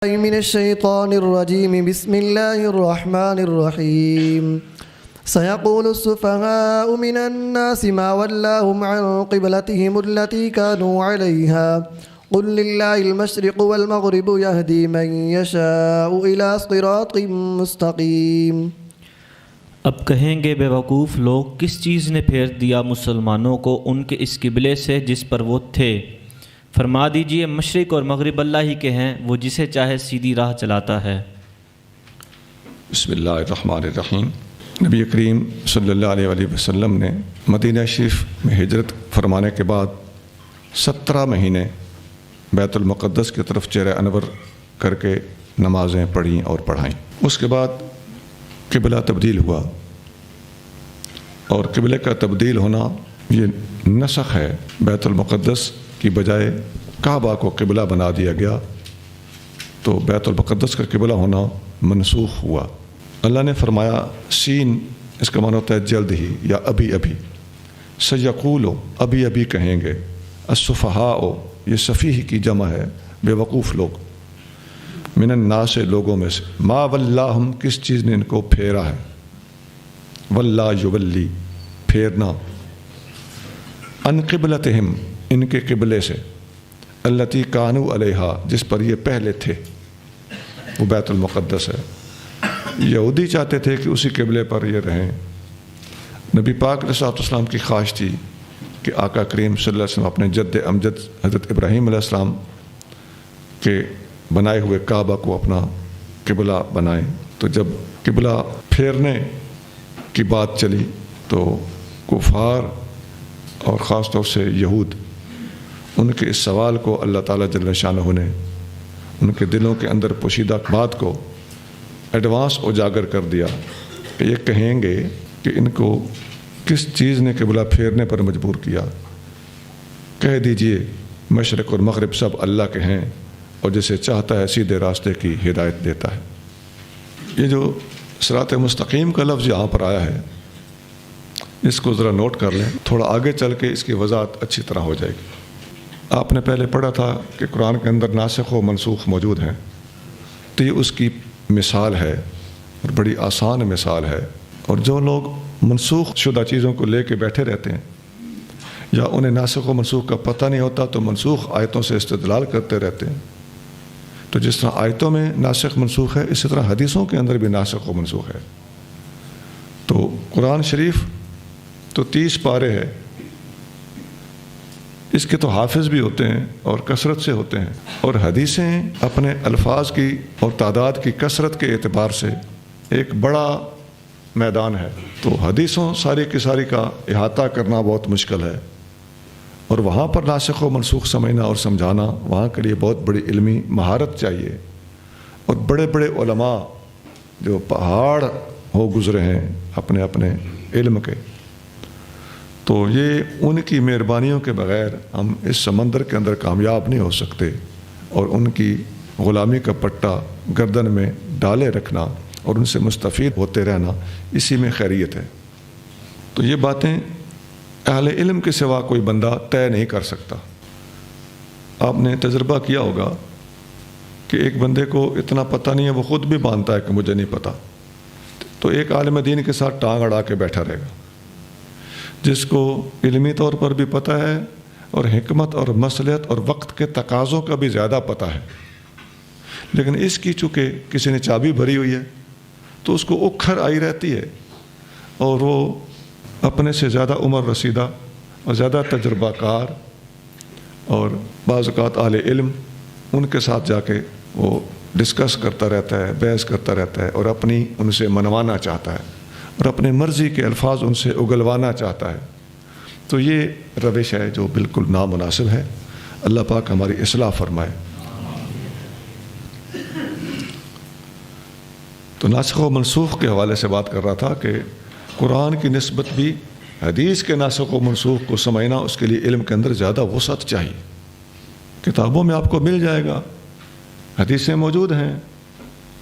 من الشيطان الرجيم بسم الله الرحمن الرحيم سيقول السفهاء من الناس ما ولاهم عن قبلتهم التي كانوا عليها قل لله المشرق والمغرب يهدي من يشاء إلى صراط مستقيم۔ اب کہیں گے بے وقوف لوگ کس چیز نے پھیر دیا مسلمانوں کو ان کے اس قبلے سے جس پر وہ تھے؟ فرما دیجئے مشرق اور مغرب اللہ ہی کے ہیں، وہ جسے چاہے سیدھی راہ چلاتا ہے۔ بسم اللہ الرحمن الرحیم۔ نبی کریم صلی اللہ علیہ وآلہ وسلم نے مدینہ شریف میں ہجرت فرمانے کے بعد 17 مہینے بیت المقدس کی طرف چہرہ انور کر کے نمازیں پڑھیں اور پڑھائیں۔ اس کے بعد قبلہ تبدیل ہوا، اور قبلے کا تبدیل ہونا یہ نسخ ہے۔ بیت المقدس کی بجائے کعبہ کو قبلہ بنا دیا گیا، تو بیت المقدس کا قبلہ ہونا منسوخ ہوا۔ اللہ نے فرمایا سین، اس کا معنی ہوتا ہے جلد ہی یا ابھی ابھی۔ سیقولو، ابھی ابھی کہیں گے۔ السفہاء، یہ سفیہ کی جمع ہے، بے وقوف لوگ۔ من الناس، لوگوں میں سے۔ ما ولاہم، کس چیز نے ان کو پھیرا ہے۔ ولا یولی، پھیرنا۔ ان قبلتہم، ان کے قبلے سے۔ التی کانوا علیہا، جس پر یہ پہلے تھے، وہ بیت المقدس ہے۔ یہودی چاہتے تھے کہ اسی قبلے پر یہ رہیں۔ نبی پاک علیہ السلام کی خواہش تھی کہ آقا کریم صلی اللہ علیہ وسلم اپنے جد امجد حضرت ابراہیم علیہ السلام کے بنائے ہوئے کعبہ کو اپنا قبلہ بنائیں۔ تو جب قبلہ پھیرنے کی بات چلی تو کفار اور خاص طور سے یہود، ان کے اس سوال کو اللہ تعالیٰ جل شانہ نے ان کے دلوں کے اندر پوشیدہ بات کو ایڈوانس اجاگر کر دیا کہ یہ کہیں گے کہ ان کو کس چیز نے قبلہ پھیرنے پر مجبور کیا۔ کہہ دیجئے مشرق اور مغرب سب اللہ کے ہیں، اور جسے چاہتا ہے سیدھے راستے کی ہدایت دیتا ہے۔ یہ جو صراط مستقیم کا لفظ یہاں پر آیا ہے، اس کو ذرا نوٹ کر لیں، تھوڑا آگے چل کے اس کی وضاحت اچھی طرح ہو جائے گی۔ آپ نے پہلے پڑھا تھا کہ قرآن کے اندر ناسخ و منسوخ موجود ہیں، تو یہ اس کی مثال ہے، اور بڑی آسان مثال ہے۔ اور جو لوگ منسوخ شدہ چیزوں کو لے کے بیٹھے رہتے ہیں، یا انہیں ناسخ و منسوخ کا پتہ نہیں ہوتا، تو منسوخ آیتوں سے استدلال کرتے رہتے ہیں۔ تو جس طرح آیتوں میں ناسخ منسوخ ہے، اسی طرح حدیثوں کے اندر بھی ناسخ و منسوخ ہے۔ تو قرآن شریف تو 30 پارے ہے، اس کے تو حافظ بھی ہوتے ہیں اور کثرت سے ہوتے ہیں، اور حدیثیں اپنے الفاظ کی اور تعداد کی کثرت کے اعتبار سے ایک بڑا میدان ہے۔ تو حدیثوں ساری کی ساری کا احاطہ کرنا بہت مشکل ہے، اور وہاں پر ناسخ و منسوخ سمجھنا اور سمجھانا، وہاں کے لیے بہت بڑی علمی مہارت چاہیے۔ اور بڑے بڑے علماء جو پہاڑ ہو گزرے ہیں اپنے اپنے علم کے، تو یہ ان کی مہربانیوں کے بغیر ہم اس سمندر کے اندر کامیاب نہیں ہو سکتے، اور ان کی غلامی کا پٹا گردن میں ڈالے رکھنا اور ان سے مستفید ہوتے رہنا، اسی میں خیریت ہے۔ تو یہ باتیں اہل علم کے سوا کوئی بندہ طے نہیں کر سکتا۔ آپ نے تجربہ کیا ہوگا کہ ایک بندے کو اتنا پتہ نہیں ہے، وہ خود بھی مانتا ہے کہ مجھے نہیں پتہ، تو ایک عالم دین کے ساتھ ٹانگ اڑا کے بیٹھا رہے گا، جس کو علمی طور پر بھی پتہ ہے، اور حکمت اور مصلحت اور وقت کے تقاضوں کا بھی زیادہ پتہ ہے، لیکن اس کی چونکہ کسی نے چابی بھری ہوئی ہے، تو اس کو اکھڑ آئی رہتی ہے، اور وہ اپنے سے زیادہ عمر رسیدہ اور زیادہ تجربہ کار اور بعض اوقات اہل علم، ان کے ساتھ جا کے وہ ڈسکس کرتا رہتا ہے، بحث کرتا رہتا ہے، اور اپنی ان سے منوانا چاہتا ہے، اور اپنے مرضی کے الفاظ ان سے اگلوانا چاہتا ہے۔ تو یہ روش ہے جو بالکل نامناسب ہے۔ اللہ پاک ہماری اصلاح فرمائے۔ تو ناسخ و منسوخ کے حوالے سے بات کر رہا تھا کہ قرآن کی نسبت بھی حدیث کے ناسخ و منسوخ کو سمجھنا، اس کے لیے علم کے اندر زیادہ وسعت چاہیے۔ کتابوں میں آپ کو مل جائے گا، حدیثیں موجود ہیں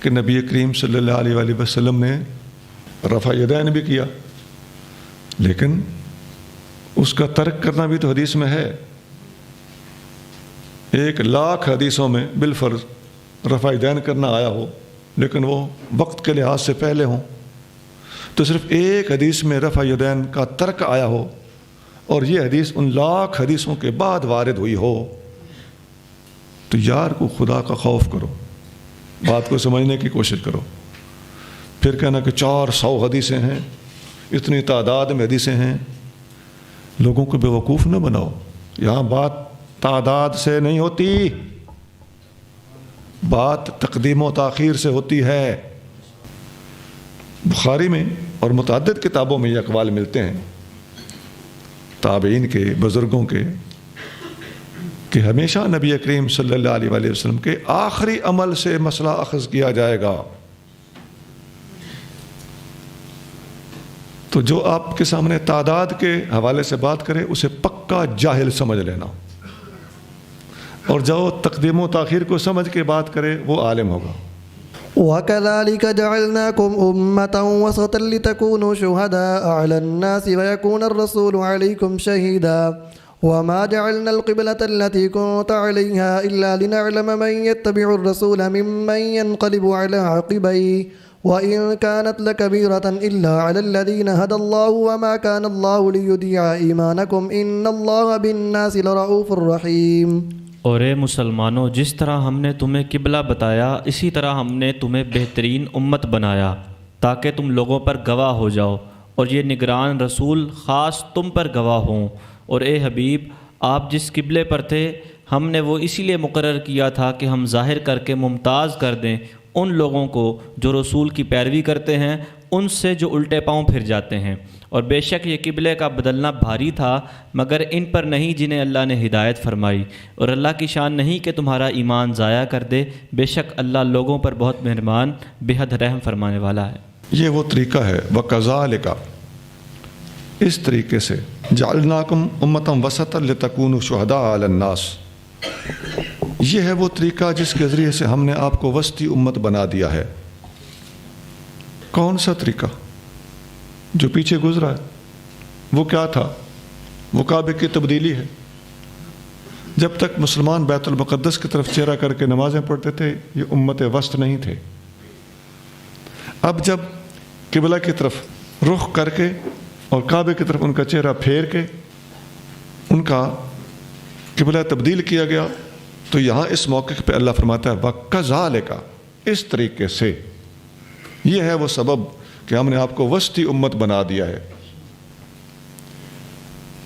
کہ نبی کریم صلی اللہ علیہ وآلہ وسلم نے رفع یدین بھی کیا، لیکن اس کا ترک کرنا بھی تو حدیث میں ہے۔ 1,00,000 حدیثوں میں بالفرض رفع دین کرنا آیا ہو لیکن وہ وقت کے لحاظ سے پہلے ہوں، تو صرف ایک حدیث میں رفع دین کا ترک آیا ہو اور یہ حدیث ان لاکھ حدیثوں کے بعد وارد ہوئی ہو، تو یار کو خدا کا خوف کرو، بات کو سمجھنے کی کوشش کرو۔ پھر کہنا کہ 400 حدیثیں ہیں، اتنی تعداد میں حدیثیں ہیں، لوگوں کو بیوقوف نہ بناؤ۔ یہاں بات تعداد سے نہیں ہوتی، بات تقدیم و تاخیر سے ہوتی ہے۔ بخاری میں اور متعدد کتابوں میں یہ اقوال ملتے ہیں تابعین کے، بزرگوں کے، کہ ہمیشہ نبی کریم صلی اللہ علیہ وآلہ وسلم کے آخری عمل سے مسئلہ اخذ کیا جائے گا۔ تو جو آپ کے سامنے تعداد کے حوالے سے بات کرے اسے پکا جاہل سمجھ لینا، اور جو تقدیم و تاخیر کو سمجھ کے بات کرے وہ عالم ہوگا۔ وَكَذَلِكَ جَعَلْنَاكُمْ أُمَّةً وَسَطًا لِتَكُونُوا شُهَدَاءَ عَلَى النَّاسِ وَيَكُونَ الرَّسُولُ عَلَيْكُمْ شَهِيدًا وَمَا جَعَلْنَا الْقِبْلَةَ الَّتِي كُنتَ عَلَيْهَا إِلَّا لِنَعْلَمَ مَن يَتَّبِعُ الرَّسُولَ مِمَّن يَنقَلِبُ عَلَى عَقِبَيْهِ وَإِن كَانَتْ لَكَبِيرَةً إِلَّا عَلَى الَّذِينَ هَدَى اللَّهُ وَمَا كَانَ اللَّهُ لِيُضِيعَ إِيمَانَكُمْ إِنَّ اللَّهَ بِالنَّاسِ لَرَءُوفٌ رَحِيمٌ۔ اور اے مسلمانوں، جس طرح ہم نے تمہیں قبلہ بتایا اسی طرح ہم نے تمہیں بہترین امت بنایا تاکہ تم لوگوں پر گواہ ہو جاؤ، اور یہ نگران رسول خاص تم پر گواہ ہوں۔ اور اے حبیب، آپ جس قبلے پر تھے ہم نے وہ اسی لیے مقرر کیا تھا کہ ہم ظاہر کر کے ممتاز کر دیں ان لوگوں کو جو رسول کی پیروی کرتے ہیں ان سے جو الٹے پاؤں پھر جاتے ہیں۔ اور بے شک یہ قبلے کا بدلنا بھاری تھا مگر ان پر نہیں جنہیں اللہ نے ہدایت فرمائی، اور اللہ کی شان نہیں کہ تمہارا ایمان ضائع کر دے، بے شک اللہ لوگوں پر بہت مہربان بے حد رحم فرمانے والا ہے۔ یہ وہ طریقہ ہے، وَكَذَلِكَ، اس طریقے سے، جعلناکم امۃ وسطا لتکونوا شہداء علی الناس، یہ ہے وہ طریقہ جس کے ذریعے سے ہم نے آپ کو وسطی امت بنا دیا ہے۔ کون سا طریقہ؟ جو پیچھے گزرا ہے۔ وہ کیا تھا؟ وہ کعبے کی تبدیلی ہے۔ جب تک مسلمان بیت المقدس کی طرف چہرہ کر کے نمازیں پڑھتے تھے یہ امت وسط نہیں تھے۔ اب جب قبلہ کی طرف رخ کر کے اور کعبے کی طرف ان کا چہرہ پھیر کے ان کا قبلہ تبدیل کیا گیا، تو یہاں اس موقع پہ اللہ فرماتا ہے وَكَذَلِكَ، اس طریقے سے، یہ ہے وہ سبب کہ ہم نے آپ کو وسطی امت بنا دیا ہے۔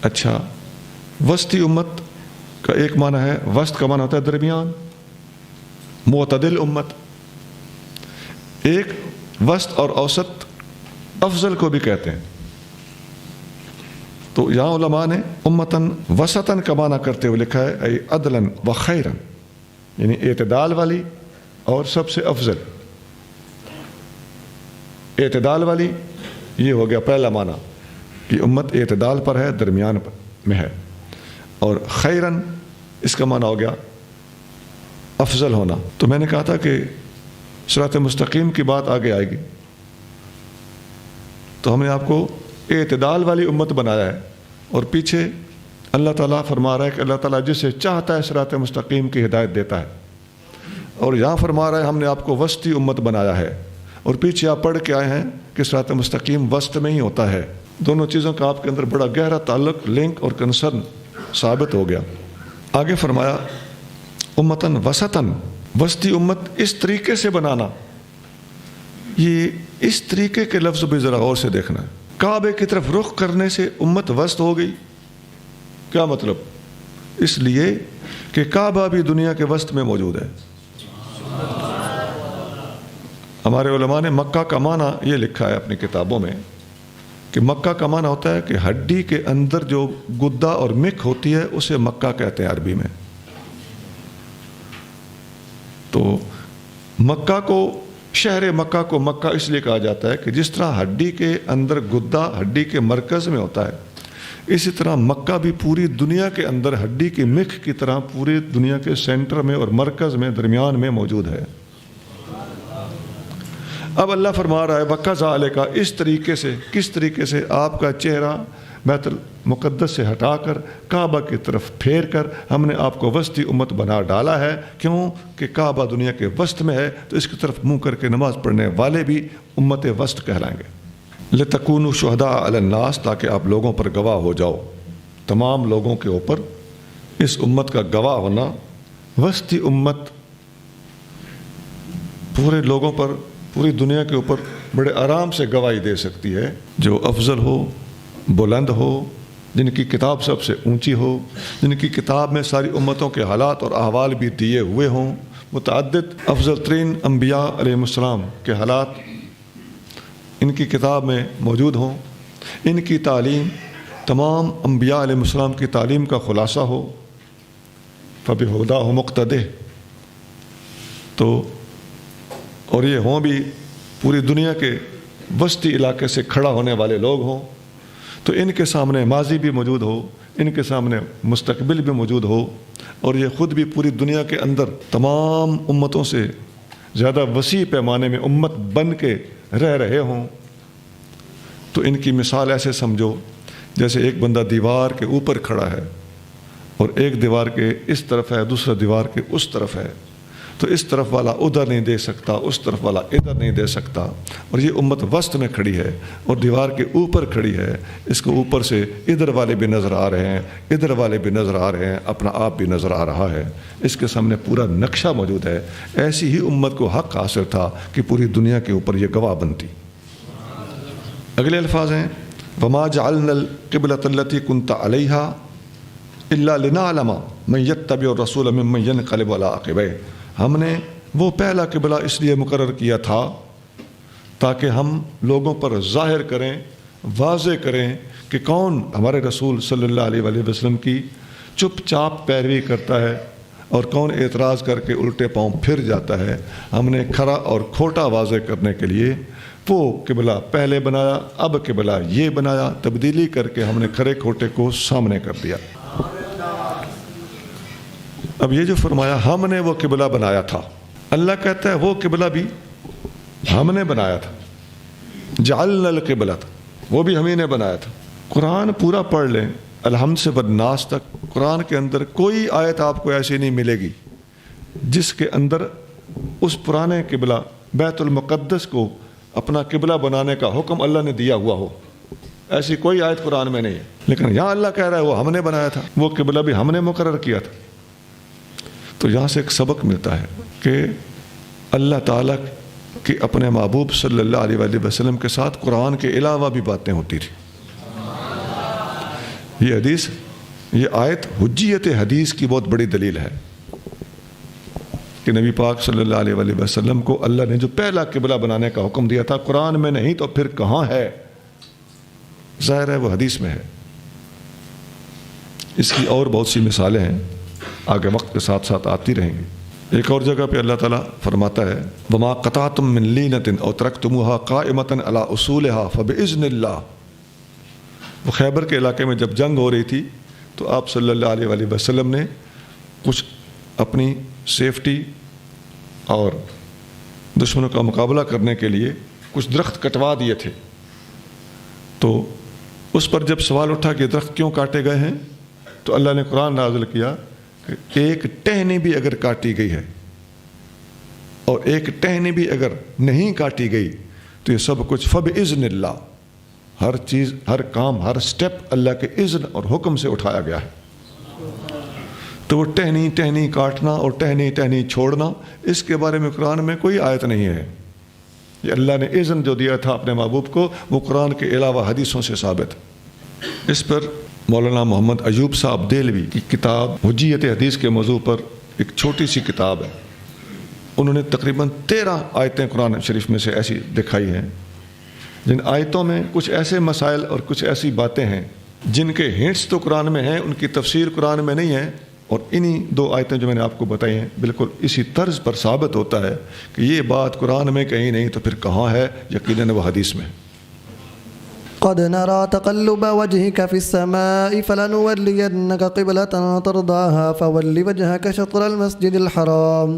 اچھا، وسطی امت کا ایک معنی ہے، وسط کا معنی ہوتا ہے درمیان، معتدل امت۔ ایک وسط اور اوسط افضل کو بھی کہتے ہیں۔ تو یہاں علماء نے امتن وسطن کا معنی کرتے ہوئے لکھا ہے ای عدلاً و خیراً، یعنی اعتدال والی اور سب سے افضل۔ اعتدال والی یہ ہو گیا پہلا معنی کہ امت اعتدال پر ہے، درمیان میں ہے، اور خیراً اس کا معنی ہو گیا افضل ہونا۔ تو میں نے کہا تھا کہ صراط مستقیم کی بات آگے آئے گی، تو ہم نے آپ کو اعتدال والی امت بنایا ہے، اور پیچھے اللہ تعالیٰ فرما رہا ہے کہ اللہ تعالیٰ جسے چاہتا ہے صراط مستقیم کی ہدایت دیتا ہے، اور یہاں فرما رہا ہے ہم نے آپ کو وسطی امت بنایا ہے، اور پیچھے آپ پڑھ کے آئے ہیں کہ صراط مستقیم وسط میں ہی ہوتا ہے۔ دونوں چیزوں کا آپ کے اندر بڑا گہرا تعلق، لنک اور کنسرن ثابت ہو گیا۔ آگے فرمایا امتن وسطن، وسطی امت اس طریقے سے بنانا، یہ اس طریقے کے لفظ بھی ذرا غور سے دیکھنا ہے۔ کعبے کی طرف رخ کرنے سے امت وسط ہو گئی، کیا مطلب؟ اس لیے کہ کعبہ بھی دنیا کے وسط میں موجود ہے۔ ہمارے علماء نے مکہ کا معنی یہ لکھا ہے اپنی کتابوں میں کہ مکہ کا معنی ہوتا ہے کہ ہڈی کے اندر جو گدا اور مکھ ہوتی ہے اسے مکہ کہتے ہیں عربی میں۔ تو مکہ کو، شہر مکہ کو مکہ اس لیے کہا جاتا ہے کہ جس طرح ہڈی کے اندر گدا ہڈی کے مرکز میں ہوتا ہے، اسی طرح مکہ بھی پوری دنیا کے اندر ہڈی کی مکھ کی طرح پوری دنیا کے سینٹر میں اور مرکز میں، درمیان میں موجود ہے۔ اب اللہ فرما رہا ہے وَكَذَلِكَ، اس طریقے سے، کس طریقے سے؟ آپ کا چہرہ بیت المقدس سے ہٹا کر کعبہ کی طرف پھیر کر ہم نے آپ کو وسطی امت بنا ڈالا ہے۔ کیوں کہ کعبہ دنیا کے وسط میں ہے، تو اس کی طرف منہ کر کے نماز پڑھنے والے بھی امت وسط کہلائیں گے۔ لِتَكُونُوا شُهَدَاءَ عَلَى النَّاسِ، تاکہ آپ لوگوں پر گواہ ہو جاؤ، تمام لوگوں کے اوپر اس امت کا گواہ ہونا۔ وسطی امت پورے لوگوں پر، پوری دنیا کے اوپر بڑے آرام سے گواہی دے سکتی ہے، جو افضل ہو، بلند ہو، جن کی کتاب سب سے اونچی ہو، جن کی کتاب میں ساری امتوں کے حالات اور احوال بھی دیے ہوئے ہوں، متعدد افضل ترین انبیاء علیہ السلام کے حالات ان کی کتاب میں موجود ہوں، ان کی تعلیم تمام انبیاء علیہ السلام کی تعلیم کا خلاصہ ہو، فَبِهُدَاهُ مُقْتَدِهْ، تو اور یہ ہوں بھی پوری دنیا کے وسطی علاقے سے کھڑا ہونے والے لوگ ہوں، تو ان کے سامنے ماضی بھی موجود ہو، ان کے سامنے مستقبل بھی موجود ہو، اور یہ خود بھی پوری دنیا کے اندر تمام امتوں سے زیادہ وسیع پیمانے میں امت بن کے رہ رہے ہوں، تو ان کی مثال ایسے سمجھو جیسے ایک بندہ دیوار کے اوپر کھڑا ہے اور ایک دیوار کے اس طرف ہے، دوسرا دیوار کے اس طرف ہے، تو اس طرف والا ادھر نہیں دے سکتا، اس طرف والا ادھر نہیں دے سکتا، اور یہ امت وسط میں کھڑی ہے اور دیوار کے اوپر کھڑی ہے، اس کو اوپر سے ادھر والے بھی نظر آ رہے ہیں، ادھر والے بھی نظر آ رہے ہیں، اپنا آپ بھی نظر آ رہا ہے، اس کے سامنے پورا نقشہ موجود ہے۔ ایسی ہی امت کو حق حاصل تھا کہ پوری دنیا کے اوپر یہ گواہ بنتی۔ اگلے الفاظ ہیں وَمَا جَعَلْنَا الْقِبْلَةَ الَّتِي كُنْتَ عَلَيْهَا إِلَّا لِنَعْلَمَ مَن يَتَّبِعُ الرَّسُولَ مِمَّن يَنْقَلِبُ عَلَىٰ عَقِبَيْهِ، ہم نے وہ پہلا قبلہ اس لیے مقرر کیا تھا تاکہ ہم لوگوں پر ظاہر کریں، واضح کریں کہ کون ہمارے رسول صلی اللہ علیہ وآلہ وسلم کی چپ چاپ پیروی کرتا ہے اور کون اعتراض کر کے الٹے پاؤں پھر جاتا ہے۔ ہم نے کھرا اور کھوٹا واضح کرنے کے لیے وہ قبلہ پہلے بنایا، اب قبلہ یہ بنایا، تبدیلی کر کے ہم نے کھرے کھوٹے کو سامنے کر دیا۔ اب یہ جو فرمایا ہم نے وہ قبلہ بنایا تھا، اللہ کہتا ہے وہ قبلہ بھی ہم نے بنایا تھا، جعلنا القبلہ، وہ بھی ہم ہی نے بنایا تھا۔ قرآن پورا پڑھ لیں الحمد سے والناس تک، قرآن کے اندر کوئی آیت آپ کو ایسی نہیں ملے گی جس کے اندر اس پرانے قبلہ بیت المقدس کو اپنا قبلہ بنانے کا حکم اللہ نے دیا ہوا ہو، ایسی کوئی آیت قرآن میں نہیں ہے۔ لیکن یہاں اللہ کہہ رہا ہے وہ ہم نے بنایا تھا، وہ قبلہ بھی ہم نے مقرر کیا تھا۔ تو یہاں سے ایک سبق ملتا ہے کہ اللہ تعالیٰ کی اپنے محبوب صلی اللہ علیہ وآلہ وسلم کے ساتھ قرآن کے علاوہ بھی باتیں ہوتی تھی۔ یہ حدیث، یہ آیت حجیت حدیث کی بہت بڑی دلیل ہے کہ نبی پاک صلی اللہ علیہ وآلہ وسلم کو اللہ نے جو پہلا قبلہ بنانے کا حکم دیا تھا قرآن میں نہیں تو پھر کہاں ہے؟ ظاہر ہے وہ حدیث میں ہے۔ اس کی اور بہت سی مثالیں ہیں، آگے وقت کے ساتھ ساتھ آتی رہیں گی۔ ایک اور جگہ پہ اللہ تعالیٰ فرماتا ہے وَمَا قَطَعْتُم مِّن لِّينَةٍ أَوْ تَرَكْتُمُوهَا قَائِمَةً عَلَىٰ أُصُولِهَا فَبِإِذْنِ اللَّهِ۔ وہ خیبر کے علاقے میں جب جنگ ہو رہی تھی تو آپ صلی اللہ علیہ وآلہ وسلم نے کچھ اپنی سیفٹی اور دشمنوں کا مقابلہ کرنے کے لیے کچھ درخت کٹوا دیے تھے، تو اس پر جب سوال اٹھا کہ درخت کیوں کاٹے گئے ہیں تو اللہ نے قرآن نازل کیا کہ ایک ٹہنی بھی اگر کاٹی گئی ہے اور ایک ٹہنی بھی اگر نہیں کاٹی گئی تو یہ سب کچھ فَبِإِذْنِ اللَّهِ، ہر چیز، ہر کام، ہر سٹیپ اللہ کے اذن اور حکم سے اٹھایا گیا ہے۔ تو وہ ٹہنی ٹہنی کاٹنا اور ٹہنی ٹہنی چھوڑنا، اس کے بارے میں قرآن میں کوئی آیت نہیں ہے۔ یہ اللہ نے اذن جو دیا تھا اپنے محبوب کو وہ قرآن کے علاوہ حدیثوں سے ثابت۔ اس پر مولانا محمد ایوب صاحب دہلوی کی کتاب حجیت حدیث کے موضوع پر ایک چھوٹی سی کتاب ہے، انہوں نے تقریباً 13 آیتیں قرآن شریف میں سے ایسی دکھائی ہیں جن آیتوں میں کچھ ایسے مسائل اور کچھ ایسی باتیں ہیں جن کے ہنٹس تو قرآن میں ہیں، ان کی تفسیر قرآن میں نہیں ہے، اور انہی 2 آیتیں جو میں نے آپ کو بتائی ہیں بالکل اسی طرز پر ثابت ہوتا ہے کہ یہ بات قرآن میں کہیں نہیں تو پھر کہاں ہے؟ یقیناً وہ حدیث میں۔ قد نرى تقلب وجهك في السماء فلنولينك قبلة ترضاها فول وجهك شطر المسجد الحرام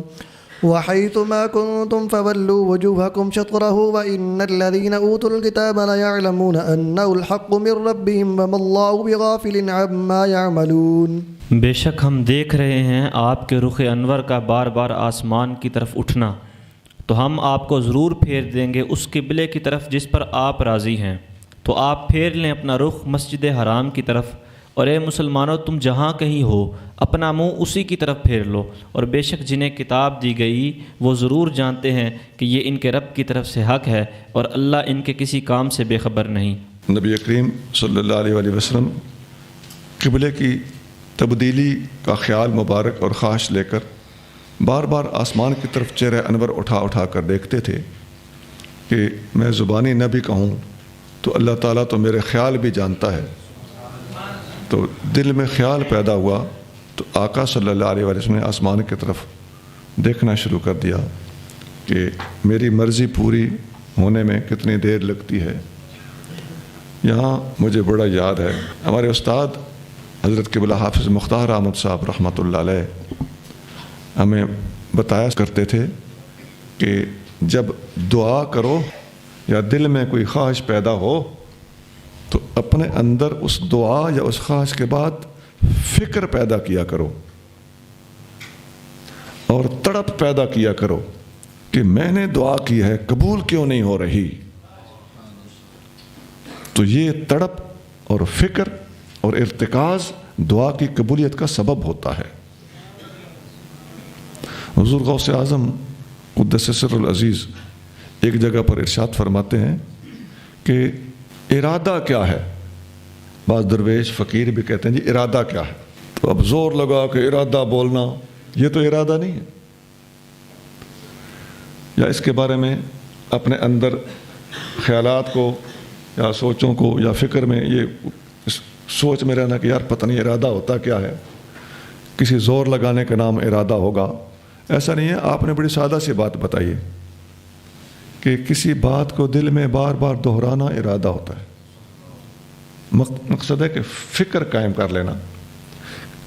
وحيث ما كنتم فولوا وجوهكم شطره وإن الذين أوتوا الكتاب ليعلمون أنه الحق من ربهم وما الله بغافل عما يعملون۔ بے شک ہم دیکھ رہے ہیں آپ کے رخ انور کا بار بار آسمان کی طرف اٹھنا، تو ہم آپ کو ضرور پھیر دیں گے اس قبلے کی طرف جس پر آپ راضی ہیں، تو آپ پھیر لیں اپنا رخ مسجد حرام کی طرف، اور اے مسلمانوں تم جہاں کہیں ہو اپنا منہ اسی کی طرف پھیر لو، اور بے شک جنہیں کتاب دی گئی وہ ضرور جانتے ہیں کہ یہ ان کے رب کی طرف سے حق ہے، اور اللہ ان کے کسی کام سے بے خبر نہیں۔ نبی کریم صلی اللہ علیہ وآلہ وسلم قبلے کی تبدیلی کا خیال مبارک اور خواہش لے کر بار بار آسمان کی طرف چہرہ انور اٹھا اٹھا کر دیکھتے تھے کہ میں زبانی نہ بھی کہوں تو اللہ تعالیٰ تو میرے خیال بھی جانتا ہے۔ تو دل میں خیال پیدا ہوا تو آقا صلی اللہ علیہ وسلم نے آسمان کی طرف دیکھنا شروع کر دیا کہ میری مرضی پوری ہونے میں کتنی دیر لگتی ہے۔ یہاں مجھے بڑا یاد ہے، ہمارے استاد حضرت قبلہ حافظ مختار احمد صاحب رحمۃ اللہ علیہ ہمیں بتایا کرتے تھے کہ جب دعا کرو یا دل میں کوئی خواہش پیدا ہو تو اپنے اندر اس دعا یا اس خواہش کے بعد فکر پیدا کیا کرو اور تڑپ پیدا کیا کرو کہ میں نے دعا کی ہے قبول کیوں نہیں ہو رہی۔ تو یہ تڑپ اور فکر اور ارتکاز دعا کی قبولیت کا سبب ہوتا ہے۔ حضور غوث اعظم قدس سر العزیز ایک جگہ پر ارشاد فرماتے ہیں کہ ارادہ کیا ہے؟ بعض درویش فقیر بھی کہتے ہیں جی ارادہ کیا ہے، تو اب زور لگا کہ ارادہ بولنا، یہ تو ارادہ نہیں ہے، یا اس کے بارے میں اپنے اندر خیالات کو یا سوچوں کو یا فکر میں یہ سوچ میں رہنا کہ یار پتہ نہیں ارادہ ہوتا کیا ہے، کسی زور لگانے کا نام ارادہ ہوگا، ایسا نہیں ہے۔ آپ نے بڑی سادہ سی بات بتائی ہے کہ کسی بات کو دل میں بار بار دہرانا ارادہ ہوتا ہے۔ مقصد ہے کہ فکر قائم کر لینا،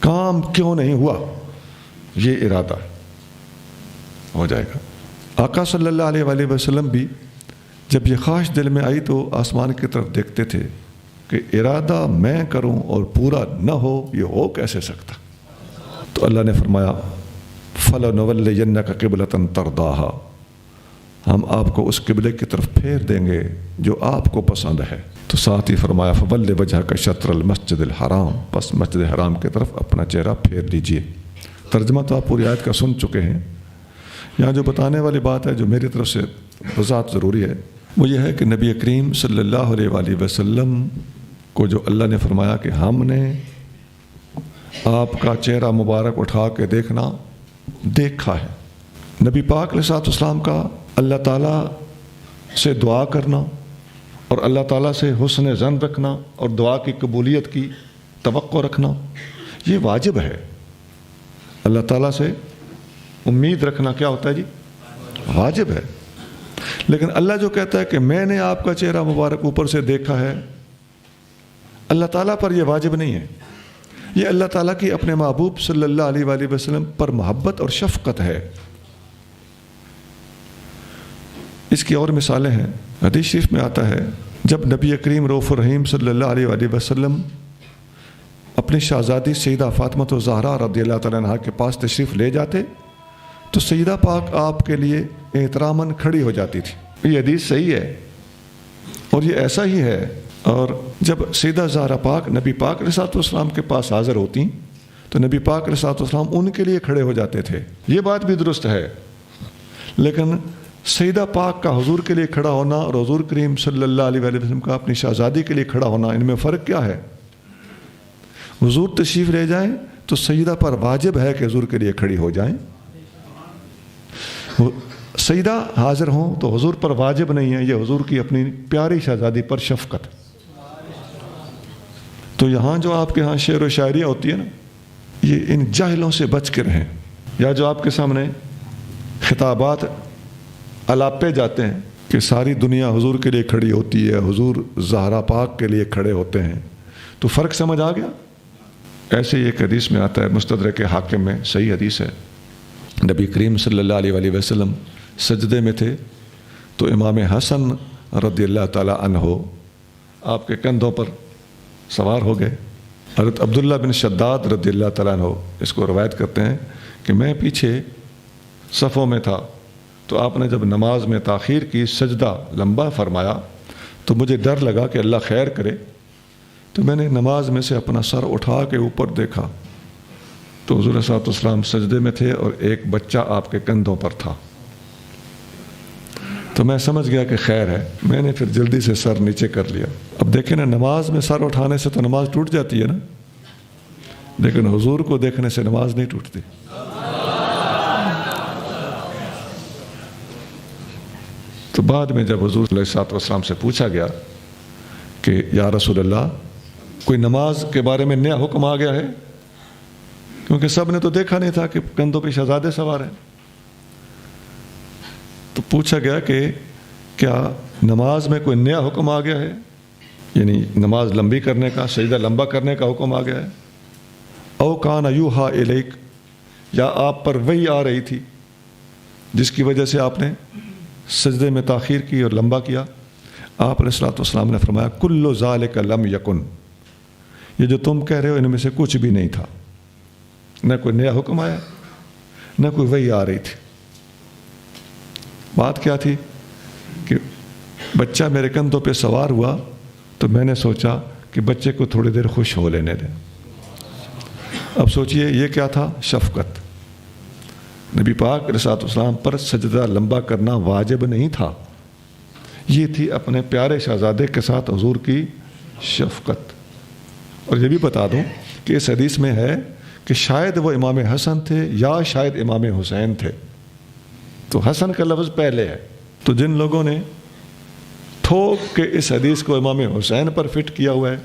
کام کیوں نہیں ہوا، یہ ارادہ ہو جائے گا۔ آقا صلی اللہ علیہ وآلہ وسلم بھی جب یہ خواہش دل میں آئی تو آسمان کی طرف دیکھتے تھے کہ ارادہ میں کروں اور پورا نہ ہو، یہ ہو کیسے سکتا؟ تو اللہ نے فرمایا فَلَنُوَلِّيَنَّكَ قِبْلَةً تَرْضَاهَا، ہم آپ کو اس قبلے کی طرف پھیر دیں گے جو آپ کو پسند ہے۔ تو ساتھ ہی فرمایا فَوَلِّ وَجْهَكَ شَطْرَ الْمَسْجِدِ الْحَرَامِ، بس مسجد حرام کی طرف اپنا چہرہ پھیر لیجئے۔ ترجمہ تو آپ پوری آیت کا سن چکے ہیں، یہاں جو بتانے والی بات ہے جو میری طرف سے وضاحت ضروری ہے وہ یہ ہے کہ نبی کریم صلی اللہ علیہ وآلہ وسلم کو جو اللہ نے فرمایا کہ ہم نے آپ کا چہرہ مبارک اٹھا کے دیکھنا دیکھا ہے، نبی پاک علیہ الصلوۃ والسلام کا اللہ تعالیٰ سے دعا کرنا اور اللہ تعالیٰ سے حسن ظن رکھنا اور دعا کی قبولیت کی توقع رکھنا یہ واجب ہے۔ اللہ تعالیٰ سے امید رکھنا کیا ہوتا ہے جی؟ واجب ہے۔ لیکن اللہ جو کہتا ہے کہ میں نے آپ کا چہرہ مبارک اوپر سے دیکھا ہے، اللہ تعالیٰ پر یہ واجب نہیں ہے، یہ اللہ تعالیٰ کی اپنے محبوب صلی اللہ علیہ وآلہ وسلم پر محبت اور شفقت ہے۔ اس کی اور مثالیں ہیں، حدیث شریف میں آتا ہے جب نبی کریم رؤوف الرحیم صلی اللہ علیہ وآلہ وسلم اپنی شہزادی سیدہ فاطمہ الزہرا رضی اللہ تعالیٰ عنہا کے پاس تشریف لے جاتے تو سیدہ پاک آپ کے لیے احتراماً کھڑی ہو جاتی تھی۔ یہ حدیث صحیح ہے اور یہ ایسا ہی ہے۔ اور جب سیدہ زہرا پاک نبی پاک علیہ الصلوۃ والسلام کے پاس حاضر ہوتی تو نبی پاک علیہ الصلوۃ والسلام ان کے لیے کھڑے ہو جاتے تھے، یہ بات بھی درست ہے۔ لیکن سیدہ پاک کا حضور کے لیے کھڑا ہونا اور حضور کریم صلی اللہ علیہ وآلہ وسلم کا اپنی شہزادی کے لیے کھڑا ہونا، ان میں فرق کیا ہے؟ حضور تشریف لے جائیں تو سیدہ پر واجب ہے کہ حضور کے لیے کھڑی ہو جائیں، سیدہ حاضر ہوں تو حضور پر واجب نہیں ہے، یہ حضور کی اپنی پیاری شہزادی پر شفقت۔ تو یہاں جو آپ کے ہاں شعر و شاعریاں ہوتی ہے نا، یہ ان جاہلوں سے بچ کے رہیں، یا جو آپ کے سامنے خطابات الاپے جاتے ہیں کہ ساری دنیا حضور کے لیے کھڑی ہوتی ہے، حضور زہرا پاک کے لیے کھڑے ہوتے ہیں، تو فرق سمجھ آ گیا؟ ایسے ہی ایک حدیث میں آتا ہے، مستدرک حاکم میں صحیح حدیث ہے، نبی کریم صلی اللہ علیہ وسلم سجدے میں تھے تو امام حسن رضی اللہ تعالیٰ عنہ آپ کے کندھوں پر سوار ہو گئے۔ حضرت عبداللہ بن شداد رضی اللہ تعالیٰ عنہ اس کو روایت کرتے ہیں کہ میں پیچھے صفوں میں تھا تو آپ نے جب نماز میں تاخیر کی، سجدہ لمبا فرمایا تو مجھے ڈر لگا کہ اللہ خیر کرے، تو میں نے نماز میں سے اپنا سر اٹھا کے اوپر دیکھا تو حضور صلی اللہ علیہ وسلم سجدے میں تھے اور ایک بچہ آپ کے کندھوں پر تھا۔ تو میں سمجھ گیا کہ خیر ہے، میں نے پھر جلدی سے سر نیچے کر لیا۔ اب دیکھیں نا، نماز میں سر اٹھانے سے تو نماز ٹوٹ جاتی ہے نا، لیکن حضور کو دیکھنے سے نماز نہیں ٹوٹتی۔ تو بعد میں جب حضور علیہ الصلوۃ والسلام سے پوچھا گیا کہ یا رسول اللہ، کوئی نماز کے بارے میں نیا حکم آ گیا ہے؟ کیونکہ سب نے تو دیکھا نہیں تھا کہ کندھوں پہ شہزادے سوار ہیں۔ تو پوچھا گیا کہ کیا نماز میں کوئی نیا حکم آ گیا ہے، یعنی نماز لمبی کرنے کا، سجدہ لمبا کرنے کا حکم آ گیا ہے؟ او کان یوحا الیک، یا آپ پر وحی آ رہی تھی جس کی وجہ سے آپ نے سجدے میں تاخیر کی اور لمبا کیا؟ آپ علیہ الصلوۃ والسلام نے فرمایا کل ذالک لم یکن، یہ جو تم کہہ رہے ہو ان میں سے کچھ بھی نہیں تھا، نہ کوئی نیا حکم آیا نہ کوئی وحی آ رہی تھی۔ بات کیا تھی کہ بچہ میرے کندھوں پہ سوار ہوا تو میں نے سوچا کہ بچے کو تھوڑی دیر خوش ہو لینے دیں۔ اب سوچئے یہ کیا تھا؟ شفقت۔ نبی پاک علیہ الصلوۃ والسلام پر سجدہ لمبا کرنا واجب نہیں تھا، یہ تھی اپنے پیارے شہزادے کے ساتھ حضور کی شفقت۔ اور یہ بھی بتا دوں کہ اس حدیث میں ہے کہ شاید وہ امام حسن تھے یا شاید امام حسین تھے، تو حسن کا لفظ پہلے ہے۔ تو جن لوگوں نے ٹھوک کے اس حدیث کو امام حسین پر فٹ کیا ہوا ہے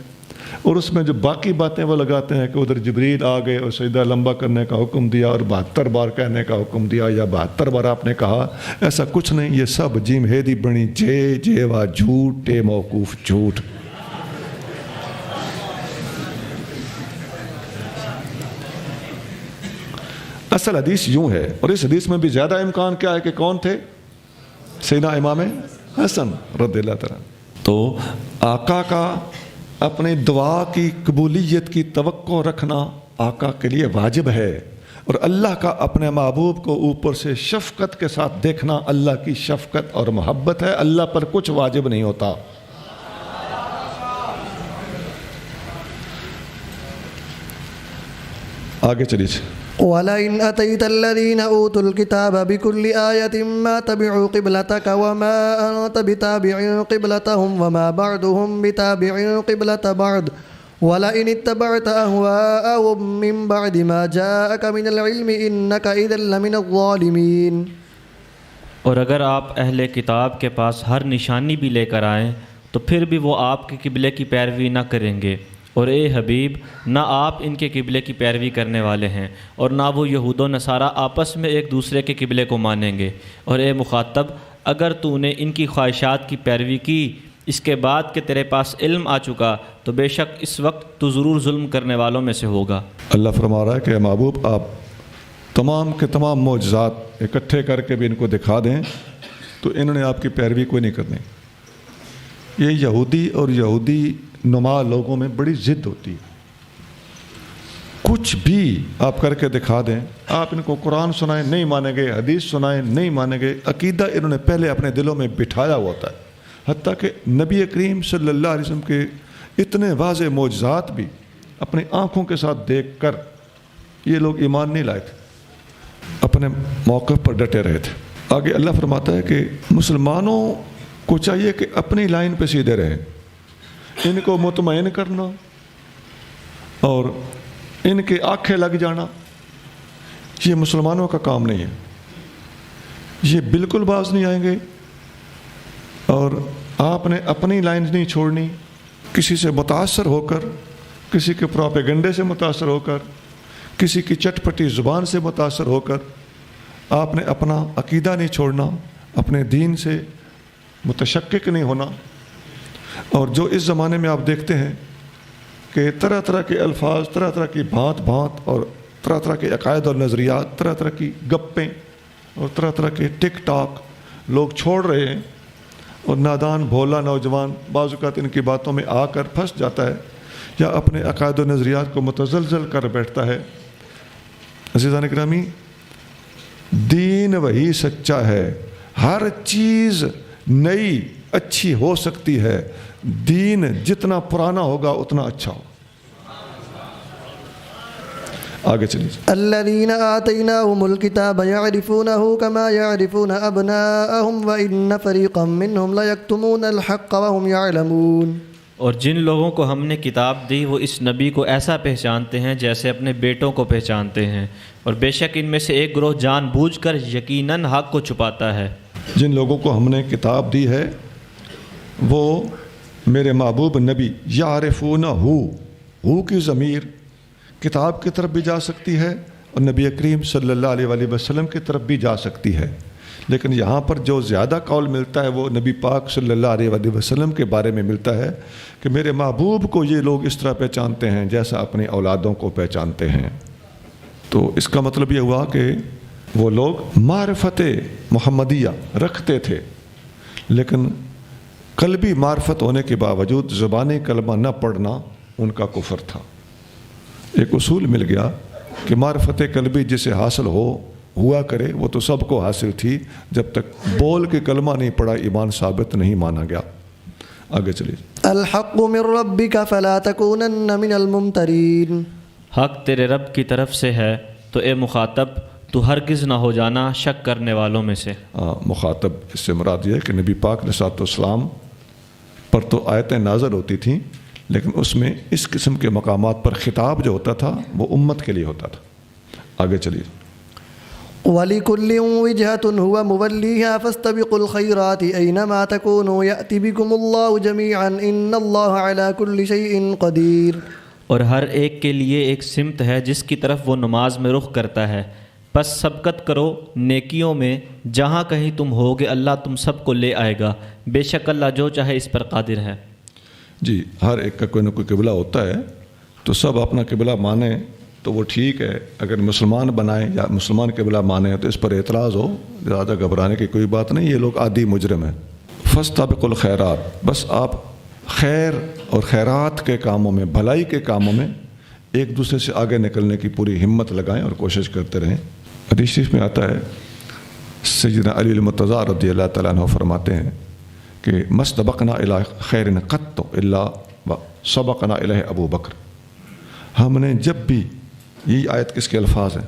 اور اس میں جو باقی باتیں وہ لگاتے ہیں کہ ادھر جبریل آ گئے اور سجدہ لمبا کرنے کا حکم دیا اور 72 بار کہنے کا حکم دیا یا 72 بار آپ نے کہا، ایسا کچھ نہیں، یہ سب جیم ہیدی بنی جیوا جھوٹ ٹے موقوف جھوٹ۔ اصل حدیث یوں ہے، اور اس حدیث میں بھی زیادہ امکان کیا ہے کہ کون تھے؟ سیدنا امام حسن رضی اللہ تعالیٰ۔ تو آقا کا اپنی دعا کی قبولیت کی توقع رکھنا آقا کے لیے واجب ہے، اور اللہ کا اپنے محبوب کو اوپر سے شفقت کے ساتھ دیکھنا اللہ کی شفقت اور محبت ہے، اللہ پر کچھ واجب نہیں ہوتا۔ آگے چلیے۔ وَلَئِنْ أَتَيْتَ الَّذِينَ أُوتُوا الْكِتَابَ بِكُلِّ آيَةٍ مَا تَبِعُوا قِبْلَتَكَ وَمَا أَنْتَ بِتَابِعٍ قِبْلَتَهُمْ وَمَا بَعْضُهُمْ بِتَابِعٍ قِبْلَةَ بَعْضٍ وَلَئِنِ اتَّبَعْتَ أَهْوَاءَهُمْ مِنْ بَعْدِ مَا جَاءَكَ مِنَ الْعِلْمِ إِنَّكَ إِذًا لَمِنَ الظَّالِمِينَ۔ اور اگر آپ اہل کتاب کے پاس ہر نشانی بھی لے کر آئیں تو پھر بھی وہ آپ کے قبلے کی پیروی نہ کریں گے، اور اے حبیب نہ آپ ان کے قبلے کی پیروی کرنے والے ہیں اور نہ وہ یہود و نصارہ آپس میں ایک دوسرے کے قبلے کو مانیں گے۔ اور اے مخاطب، اگر تو نے ان کی خواہشات کی پیروی کی اس کے بعد کہ تیرے پاس علم آ چکا تو بے شک اس وقت تو ضرور ظلم کرنے والوں میں سے ہوگا۔ اللہ فرما رہا ہے کہ محبوب آپ تمام کے تمام معجزات اکٹھے کر کے بھی ان کو دکھا دیں تو انہوں نے آپ کی پیروی کوئی نہیں کرنی۔ یہ یہودی اور یہودی نما لوگوں میں بڑی ضد ہوتی ہے، کچھ بھی آپ کر کے دکھا دیں، آپ ان کو قرآن سنائیں نہیں مانیں گے، حدیث سنائیں نہیں مانیں گے، عقیدہ انہوں نے پہلے اپنے دلوں میں بٹھایا ہوا ہوتا ہے۔ حتیٰ کہ نبی کریم صلی اللہ علیہ وسلم کے اتنے واضح معجزات بھی اپنی آنکھوں کے ساتھ دیکھ کر یہ لوگ ایمان نہیں لائے تھے، اپنے موقف پر ڈٹے رہے تھے۔ آگے اللہ فرماتا ہے کہ مسلمانوں کو چاہیے کہ اپنی لائن پہ سیدھے رہیں، ان کو مطمئن کرنا اور ان کے آنکھیں لگ جانا یہ مسلمانوں کا کام نہیں ہے۔ یہ بالکل باز نہیں آئیں گے، اور آپ نے اپنی لائن نہیں چھوڑنی، کسی سے متاثر ہو کر، کسی کے پروپیگنڈے سے متاثر ہو کر، کسی کی چٹ پٹی زبان سے متاثر ہو کر آپ نے اپنا عقیدہ نہیں چھوڑنا، اپنے دین سے متشکک نہیں ہونا۔ اور جو اس زمانے میں آپ دیکھتے ہیں کہ طرح طرح کے الفاظ، طرح طرح کی بھانت بھانت اور طرح طرح کے عقائد اور نظریات، طرح طرح کی گپیں اور طرح طرح کے ٹک ٹاک لوگ چھوڑ رہے ہیں، اور نادان بھولا نوجوان بعض اوقات ان کی باتوں میں آ کر پھنس جاتا ہے یا اپنے عقائد و نظریات کو متزلزل کر بیٹھتا ہے۔ عزیزان گرامی، دین وہی سچا ہے، ہر چیز نئی اچھی ہو سکتی ہے، دین جتنا پرانا ہوگا اتنا اچھا ہوگا۔ آگے چلیے۔ الذين آتيناهم الكتاب يعرفونه كما يعرفون أبناءهم وإن فريقا منهم ليكتمون الحق وهم يعلمون۔ اور جن لوگوں کو ہم نے کتاب دی وہ اس نبی کو ایسا پہچانتے ہیں جیسے اپنے بیٹوں کو پہچانتے ہیں، اور بے شک ان میں سے ایک گروہ جان بوجھ کر یقیناً حق کو چھپاتا ہے۔ جن لوگوں کو ہم نے کتاب دی ہے وہ میرے محبوب نبی یعرفونہ ہو کی ضمیر کتاب کی طرف بھی جا سکتی ہے اور نبی کریم صلی اللہ علیہ وآلہ وسلم کی طرف بھی جا سکتی ہے، لیکن یہاں پر جو زیادہ قول ملتا ہے وہ نبی پاک صلی اللہ علیہ وآلہ وسلم کے بارے میں ملتا ہے کہ میرے محبوب کو یہ لوگ اس طرح پہچانتے ہیں جیسا اپنے اولادوں کو پہچانتے ہیں۔ تو اس کا مطلب یہ ہوا کہ وہ لوگ معرفت محمدیہ رکھتے تھے، لیکن قلبی معرفت ہونے کے باوجود زبانی کلمہ نہ پڑھنا ان کا کفر تھا۔ ایک اصول مل گیا کہ معرفت قلبی جسے حاصل ہوا کرے وہ تو سب کو حاصل تھی، جب تک بول کے کلمہ نہیں پڑھا ایمان ثابت نہیں مانا گیا۔ آگے چلیے۔ الحق من ربك فلا تكونن من الممترين۔ حق تیرے رب کی طرف سے ہے تو اے مخاطب تو ہرگز نہ ہو جانا شک کرنے والوں میں سے۔ مخاطب اس سے مراد یہ ہے کہ نبی پاک علیہ الصلوۃ والسلام پر تو آیتیں نازل ہوتی تھیں، لیکن اس میں اس قسم کے مقامات پر خطاب جو ہوتا تھا وہ امت کے لیے ہوتا تھا۔ آگے چلیے۔ وَلِكُلٍّ وِجْهَةٌ هُوَ مُوَلِّيهَا فَاسْتَبِقُوا الْخَيْرَاتِ أَيْنَمَا تَكُونُوا يَأْتِ بِكُمُ اللَّهُ جَمِيعًا إِنَّ اللَّهَ عَلَى كُلِّ شَيْءٍ قَدِيرٌ۔ اور ہر ایک کے لیے ایک سمت ہے جس کی طرف وہ نماز میں رخ کرتا ہے، پس سبقت کرو نیکیوں میں، جہاں کہیں تم ہوگے اللہ تم سب کو لے آئے گا، بے شک اللہ جو چاہے اس پر قادر ہے۔ جی، ہر ایک کا کوئی نہ کوئی قبلہ ہوتا ہے، تو سب اپنا قبلہ مانیں تو وہ ٹھیک ہے، اگر مسلمان بنائیں یا مسلمان قبلہ مانیں تو اس پر اعتراض ہو، زیادہ گھبرانے کی کوئی بات نہیں، یہ لوگ عادی مجرم ہیں۔ فاستبقوا الخیرات، بس آپ خیر اور خیرات کے کاموں میں، بھلائی کے کاموں میں ایک دوسرے سے آگے نکلنے کی پوری ہمت لگائیں اور کوشش کرتے رہیں۔ حدیث شریف میں آتا ہے، سیدنا علی المرتضیٰ رضی اللہ تعالیٰ عنہ فرماتے ہیں کہ مَسْتَبَقْنَا إِلَىٰ خَيْرٍ قَطُّ إِلَّا سَبَقْنَا إِلَيْهِ ابو بکر۔ ہم نے جب بھی، یہی آیت کس کے الفاظ ہیں،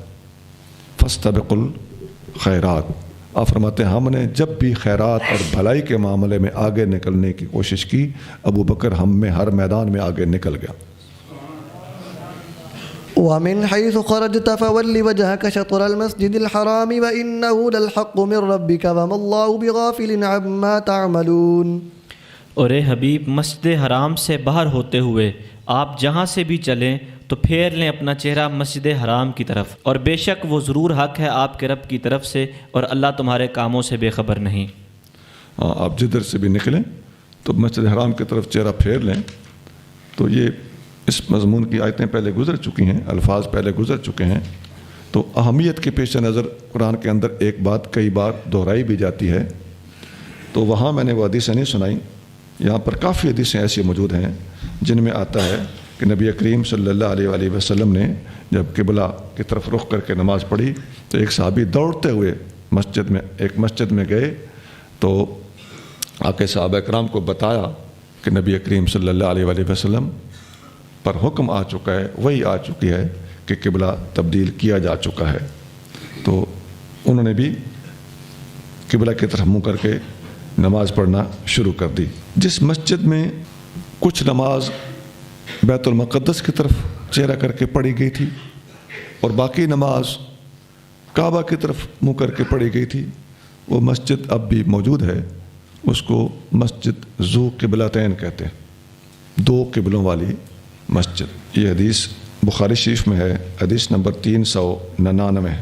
فَاسْتَبِقُوا الْخَيْرَاتِ، آپ فرماتے ہیں ہم نے جب بھی خیرات اور بھلائی کے معاملے میں آگے نکلنے کی کوشش کی، ابو بکر ہم میں ہر میدان میں آگے نکل گیا۔ وَمِنْ حَيْثُ خَرَجْتَ فَوَلِّ وَجْهَكَ شَطْرَ الْمَسْجِدِ الْحَرَامِ وَإِنَّهُ لَلْحَقُّ مِنْ رَبِّكَ وَمَا اللَّهُ بِغَافِلٍ عَمَّا تَعْمَلُونَ۔ اور اے حبیب، مسجد حرام سے باہر ہوتے ہوئے آپ جہاں سے بھی چلیں تو پھیر لیں اپنا چہرہ مسجد حرام کی طرف، اور بے شک وہ ضرور حق ہے آپ کے رب کی طرف سے، اور اللہ تمہارے کاموں سے بے خبر نہیں۔ آپ جدھر سے بھی نکلیں تو مسجد حرام کی طرف چہرہ پھیر لیں۔ تو یہ اس مضمون کی آیتیں پہلے گزر چکی ہیں، الفاظ پہلے گزر چکے ہیں، تو اہمیت کے پیش نظر قرآن کے اندر ایک بات کئی بار دہرائی بھی جاتی ہے، تو وہاں میں نے وہ حدیثیں نہیں سنائی، یہاں پر کافی حدیثیں ایسی موجود ہیں جن میں آتا ہے کہ نبی کریم صلی اللہ علیہ وآلہ وسلم نے جب قبلہ کی طرف رخ کر کے نماز پڑھی تو ایک صحابی دوڑتے ہوئے ایک مسجد میں گئے، تو آ کے صحابہ کرام کو بتایا کہ نبی کریم صلی اللہ علیہ وآلہ وسلم پر حکم آ چکا ہے، وہی آ چکی ہے کہ قبلہ تبدیل کیا جا چکا ہے۔ تو انہوں نے بھی قبلہ کی طرف منہ کر کے نماز پڑھنا شروع کر دی۔ جس مسجد میں کچھ نماز بیت المقدس کی طرف چہرہ کر کے پڑھی گئی تھی اور باقی نماز کعبہ کی طرف منہ کر کے پڑھی گئی تھی، وہ مسجد اب بھی موجود ہے، اس کو مسجد ذو قبلتین کہتے ہیں، دو قبلوں والی مسجد۔ یہ حدیث بخاری شریف میں ہے، حدیث نمبر 399 ہے۔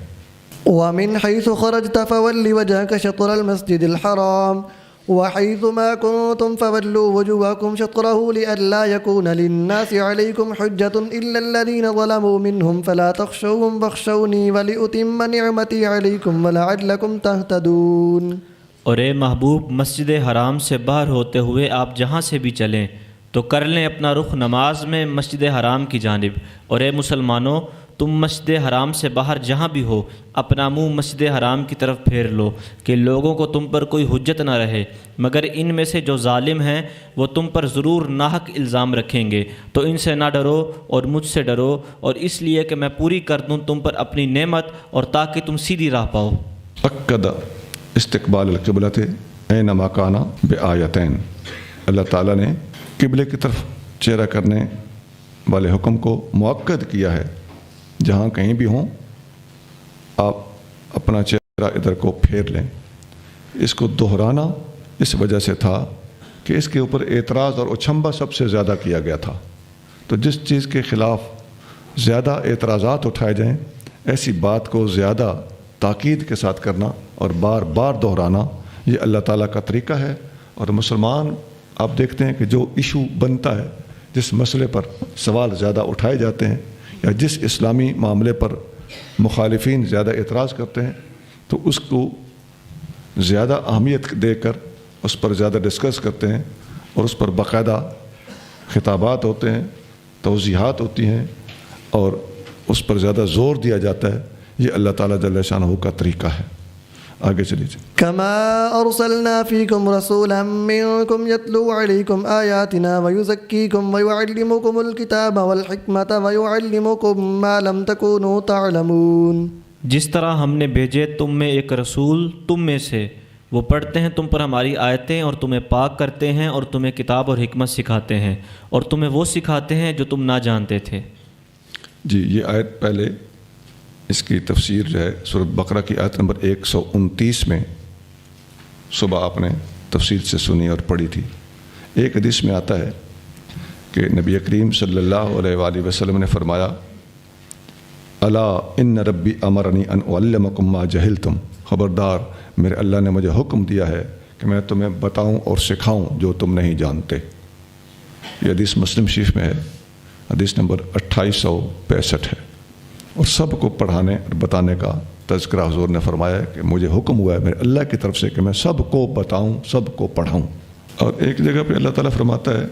وَمِنْ حَيْثُ خَرَجْتَ فَوَلِّ وَجْهَكَ شَطْرَ الْمَسْجِدِ الْحَرَامِ وحيثما كنتم فولوا وجوهكم شطره لئلا يكون للناس عليكم حجة إلا الذين ظلموا منهم فلا تخشوهم واخشوني ولأتم نعمتي عليكم ولعلكم تهتدون۔ اور اے محبوب، مسجد حرام سے باہر ہوتے ہوئے آپ جہاں سے بھی چلیں تو کر لیں اپنا رخ نماز میں مسجد حرام کی جانب، اور اے مسلمانوں، تم مسجد حرام سے باہر جہاں بھی ہو اپنا منہ مسجد حرام کی طرف پھیر لو کہ لوگوں کو تم پر کوئی حجت نہ رہے، مگر ان میں سے جو ظالم ہیں وہ تم پر ضرور ناحق الزام رکھیں گے، تو ان سے نہ ڈرو اور مجھ سے ڈرو، اور اس لیے کہ میں پوری کر دوں تم پر اپنی نعمت اور تاکہ تم سیدھی راہ پاؤ۔ اکد استقبال القبلۃ اینما کان بآیتین، اللہ تعالیٰ نے قبلے کی طرف چہرہ کرنے والے حکم کو مؤکد کیا ہے، جہاں کہیں بھی ہوں آپ اپنا چہرہ ادھر کو پھیر لیں۔ اس کو دہرانا اس وجہ سے تھا کہ اس کے اوپر اعتراض اور اچھمبا سب سے زیادہ کیا گیا تھا، تو جس چیز کے خلاف زیادہ اعتراضات اٹھائے جائیں ایسی بات کو زیادہ تاکید کے ساتھ کرنا اور بار بار دہرانا یہ اللہ تعالیٰ کا طریقہ ہے۔ اور مسلمان آپ دیکھتے ہیں کہ جو ایشو بنتا ہے، جس مسئلے پر سوال زیادہ اٹھائے جاتے ہیں یا جس اسلامی معاملے پر مخالفین زیادہ اعتراض کرتے ہیں، تو اس کو زیادہ اہمیت دے کر اس پر زیادہ ڈسکس کرتے ہیں، اور اس پر باقاعدہ خطابات ہوتے ہیں، توضیحات ہوتی ہیں، اور اس پر زیادہ زور دیا جاتا ہے۔ یہ اللہ تعالیٰ جل شانہ کا طریقہ ہے۔ آگے چلیے۔ كما أرسلنا فيكم رسولا منكم يتلو عليكم آياتنا ويزكيكم ويعلمكم الكتاب والحكمة ويعلمكم ما لم تكونوا تعلمون۔ جس طرح ہم نے بھیجے تم میں ایک رسول تم میں سے، وہ پڑھتے ہیں تم پر ہماری آیتیں اور تمہیں پاک کرتے ہیں اور تمہیں کتاب اور حکمت سکھاتے ہیں اور تمہیں وہ سکھاتے ہیں جو تم نہ جانتے تھے۔ جی، یہ آیت پہلے اس کی تفسیر جو ہے سورۃ بقرہ کی آیت نمبر 129 میں صبح آپ نے تفصیل سے سنی اور پڑھی تھی۔ ایک حدیث میں آتا ہے کہ نبی کریم صلی اللہ علیہ وآلہ وسلم نے فرمایا، الا ان ربی امرنی ان اعلمکم ما جہلتم، خبردار میرے اللہ نے مجھے حکم دیا ہے کہ میں تمہیں بتاؤں اور سکھاؤں جو تم نہیں جانتے۔ یہ حدیث مسلم شریف میں ہے، حدیث نمبر 2865 ہے، اور سب کو پڑھانے اور بتانے کا تذکرہ حضور نے فرمایا کہ مجھے حکم ہوا ہے میرے اللہ کی طرف سے کہ میں سب کو بتاؤں، سب کو پڑھاؤں۔ اور ایک جگہ پہ اللہ تعالیٰ فرماتا ہے،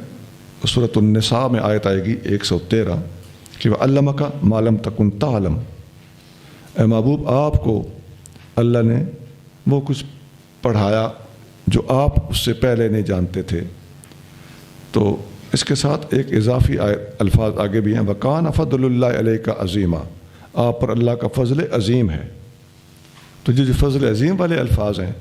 سورۃ النساء میں آیت آئے گی 113 کہ وَعَلَّمَكَ مَا لَمْ تَكُنْ تَعْلَمْ، اے محبوب آپ کو اللہ نے وہ کچھ پڑھایا جو آپ اس سے پہلے نہیں جانتے تھے۔ تو اس کے ساتھ ایک اضافی الفاظ آگے بھی ہیں، وَكَانَ فَضْلُ اللَّهِ عَلَيْكَ عَظِيمًا، آپ پر اللہ کا فضل عظیم ہے۔ تو جو فضل عظیم والے الفاظ ہیں،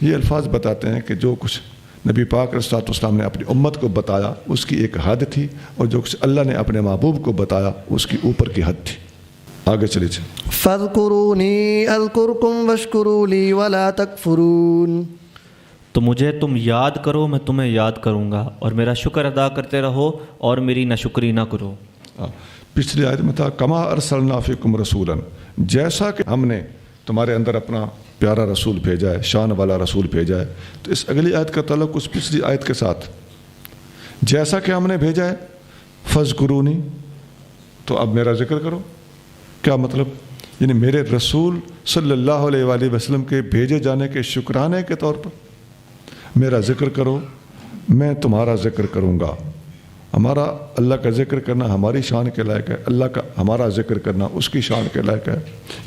یہ الفاظ بتاتے ہیں کہ جو کچھ نبی پاک علیہ الصلوۃ والسلام نے اپنی امت کو بتایا اس کی ایک حد تھی، اور جو کچھ اللہ نے اپنے محبوب کو بتایا اس کی اوپر کی حد تھی۔ آگے چلیے۔ فاذکرونی اذکرکم واشکروا لی ولا تکفرون، تو مجھے تم یاد کرو میں تمہیں یاد کروں گا، اور میرا شکر ادا کرتے رہو اور میری ناشکری نہ کرو۔ پچھلی آیت میں تھا کما ارسلنا فیکم رسولا، جیسا کہ ہم نے تمہارے اندر اپنا پیارا رسول بھیجا ہے، شان والا رسول بھیجا ہے۔ تو اس اگلی آیت کا تعلق اس پچھلی آیت کے ساتھ، جیسا کہ ہم نے بھیجا ہے، فذکرونی، تو اب میرا ذکر کرو۔ کیا مطلب؟ یعنی میرے رسول صلی اللہ علیہ وآلہ وسلم کے بھیجے جانے کے شکرانے کے طور پر میرا ذکر کرو، میں تمہارا ذکر کروں گا۔ ہمارا اللہ کا ذکر کرنا ہماری شان کے لائق ہے، اللہ کا ہمارا ذکر کرنا اس کی شان کے لائق ہے۔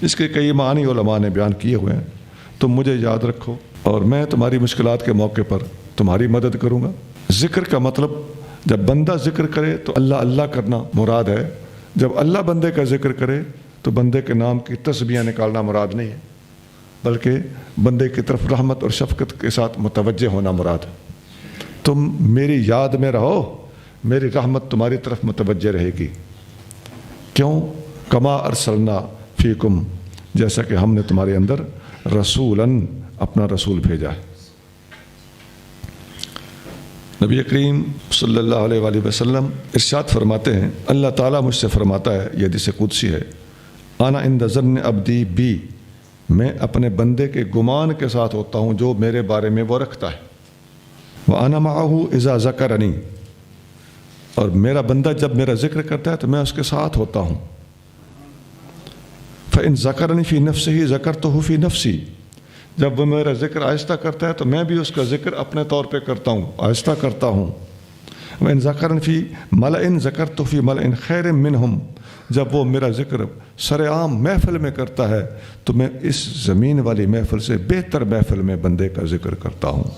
اس کے کئی معنی علماء نے بیان کیے ہوئے ہیں۔ تم مجھے یاد رکھو اور میں تمہاری مشکلات کے موقع پر تمہاری مدد کروں گا۔ ذکر کا مطلب جب بندہ ذکر کرے تو اللہ اللہ کرنا مراد ہے، جب اللہ بندے کا ذکر کرے تو بندے کے نام کی تسبیحیں نکالنا مراد نہیں ہے، بلکہ بندے کی طرف رحمت اور شفقت کے ساتھ متوجہ ہونا مراد ہے۔ تم میری یاد میں رہو، میری رحمت تمہاری طرف متوجہ رہے گی۔ کیوں؟ کما ارسلنا فیکم، جیسا کہ ہم نے تمہارے اندر رسولاً اپنا رسول بھیجا ہے۔ نبی کریم صلی اللہ علیہ وآلہ وسلم ارشاد فرماتے ہیں، اللہ تعالیٰ مجھ سے فرماتا ہے، یہ حدیث قدسی ہے، انا عند ظن عبدی بی، میں اپنے بندے کے گمان کے ساتھ ہوتا ہوں جو میرے بارے میں وہ رکھتا ہے۔ وَأَنَا مَعَهُ إِذَا ذَكَرَنِي، اور میرا بندہ جب میرا ذکر کرتا ہے تو میں اس کے ساتھ ہوتا ہوں. فَإِن ذَكَرَنِي فِي نَفْسِهِ ذَكَرْتُهُ فِي نَفْسِي، جب وہ میرا ذکر آہستہ کرتا ہے تو میں بھی اس کا ذکر اپنے طور پہ کرتا ہوں، آہستہ کرتا ہوں. وَإِن ذَكَرَنِي فِي مَلَئٍ ذَكَرْتُهُ فِي مَلَئٍ خَيْرٍ مِّنْهُمْ، جب وہ میرا ذکر سر عام محفل میں کرتا ہے تو میں اس زمین والی محفل سے بہتر محفل میں بندے کا ذکر کرتا ہوں،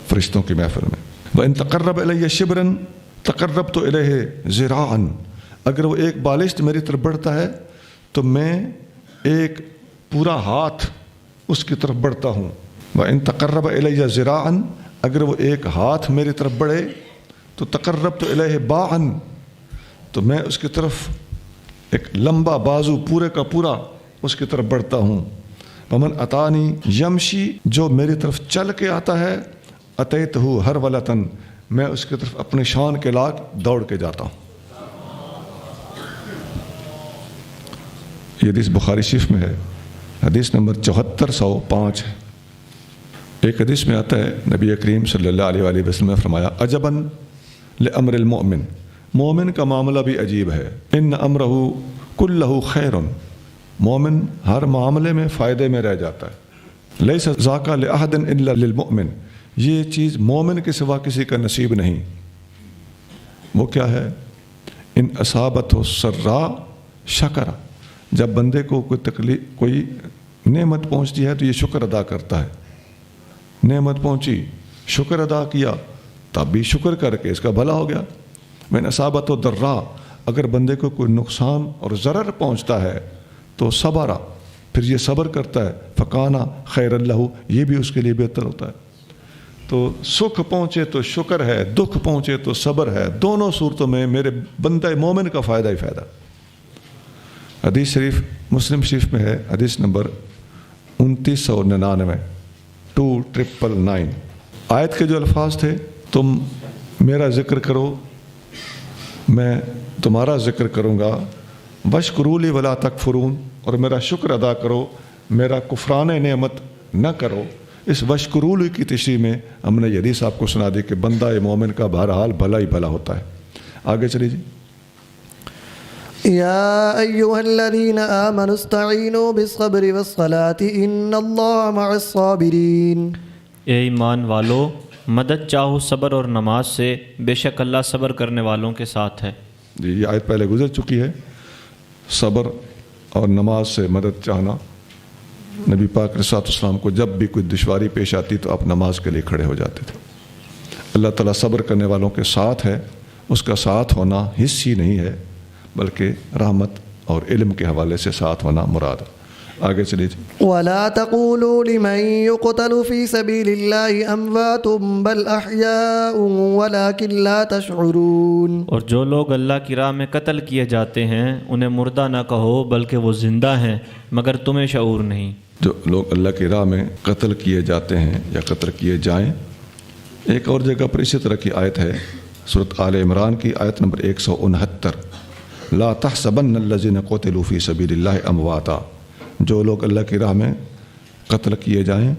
فرشتوں کی محفل میں. وَإِن تَقَرَّبَ إِلَيَّ شِبْرًا تَقَرَّبْتُ إِلَيْهِ ذِرَاعًا، اگر وہ ایک بالشت میری طرف بڑھتا ہے تو میں ایک پورا ہاتھ اس کی طرف بڑھتا ہوں. وَإِن تَقَرَّبَ إِلَيَّ ذِرَاعًا، اگر وہ ایک ہاتھ میری طرف بڑھے تو تقربت الیہ باعًا، تو میں اس کی طرف ایک لمبا بازو پورے کا پورا اس کی طرف بڑھتا ہوں. ومن اتانی یمشی، جو میری طرف چل کے آتا ہے، اتیتہ ہرولۃً، میں اس کی طرف اپنے شان کے لاغ دوڑ کے جاتا ہوں. یہ حدیث بخاری شریف میں ہے، حدیث نمبر 7405 ہے. ایک حدیث میں آتا ہے نبی کریم صلی اللہ علیہ وآلہ وسلم نے فرمایا عجباً لامر المؤمن، مومن کا معاملہ بھی عجیب ہے. ان امرہ کلہ خیر، مومن ہر معاملے میں فائدے میں رہ جاتا ہے. لیس ذاک لأحد الا للمؤمن، یہ چیز مومن کے سوا کسی کا نصیب نہیں. وہ کیا ہے؟ ان اصابتہ سراء شکر، جب بندے کو کوئی تکلیف کوئی نعمت پہنچتی ہے تو یہ شکر ادا کرتا ہے. نعمت پہنچی، شکر ادا کیا، تب بھی شکر کر کے اس کا بھلا ہو گیا. میں اصابتہ ضراء، اگر بندے کو کوئی نقصان اور ضرر پہنچتا ہے تو صبر، پھر یہ صبر کرتا ہے، فکانا خیر لہ، یہ بھی اس کے لیے بہتر ہوتا ہے. تو سکھ پہنچے تو شکر ہے، دکھ پہنچے تو صبر ہے، دونوں صورتوں میں میرے بندہ مومن کا فائدہ ہی فائدہ. حدیث شریف مسلم شریف میں ہے، حدیث نمبر 2999 2999. آیت کے جو الفاظ تھے، تم میرا ذکر کرو میں تمہارا ذکر کروں گا، واشکروا لی ولا تکفرون، اور میرا شکر ادا کرو، میرا کفران نعمت نہ کرو. اس واشکروا لی کی تشریح میں ہم نے یہ حدیث آپ کو سنا دی کہ بندہ مومن کا بہرحال بھلا ہی بھلا ہوتا ہے. آگے چلیے جی. یا ایہا الذین آمنوا استعینوا بالصبر والصلاة ان اللہ مع الصابرین. اے ایمان والو، مدد چاہو صبر اور نماز سے، بے شک اللہ صبر کرنے والوں کے ساتھ ہے. جی یہ آیت پہلے گزر چکی ہے. صبر اور نماز سے مدد چاہنا، نبی پاک علیہ الصلوۃ والسلام کو جب بھی کوئی دشواری پیش آتی تو آپ نماز کے لیے کھڑے ہو جاتے تھے. اللہ تعالیٰ صبر کرنے والوں کے ساتھ ہے. اس کا ساتھ ہونا حص ہی نہیں ہے بلکہ رحمت اور علم کے حوالے سے ساتھ ہونا مراد. آگے چلیے جی. ولا تقولوا لمن يقتل في سبيل الله اموات بل احياء ولكن لا تشعرون. اور جو لوگ اللہ کی راہ میں قتل کیے جاتے ہیں انہیں مردہ نہ کہو بلکہ وہ زندہ ہیں مگر تمہیں شعور نہیں. جو لوگ اللہ کی راہ میں قتل کیے جاتے ہیں یا قتل کیے جائیں. ایک اور جگہ پر اسی طرح کی آیت ہے، سورۃ آل عمران کی آیت نمبر 169، لا تحسبن الذین قتلوا فی سبیل اللہ امواتا، جو لوگ اللہ کی راہ میں قتل کیے جائیں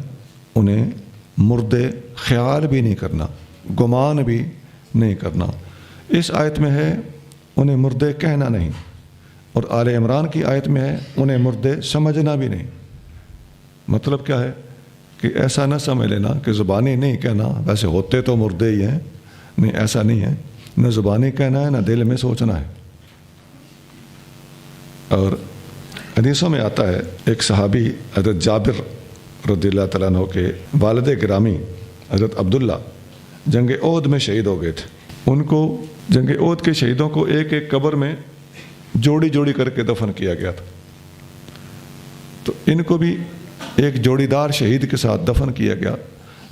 انہیں مردے خیال بھی نہیں کرنا، گمان بھی نہیں کرنا. اس آیت میں ہے انہیں مردے کہنا نہیں، اور آل عمران کی آیت میں ہے انہیں مردے سمجھنا بھی نہیں. مطلب کیا ہے کہ ایسا نہ سمجھ لینا کہ زبانی نہیں کہنا، ویسے ہوتے تو مردے ہی ہیں، نہیں ایسا نہیں ہے. نہ زبانی کہنا ہے نہ دل میں سوچنا ہے. اور حدیثوں میں آتا ہے ایک صحابی حضرت جابر رضی اللہ تعالیٰ عنہ کے والد گرامی حضرت عبداللہ جنگ احد میں شہید ہو گئے تھے. ان کو جنگ احد کے شہیدوں کو ایک ایک قبر میں جوڑی جوڑی کر کے دفن کیا گیا تھا. تو ان کو بھی ایک جوڑی دار شہید کے ساتھ دفن کیا گیا.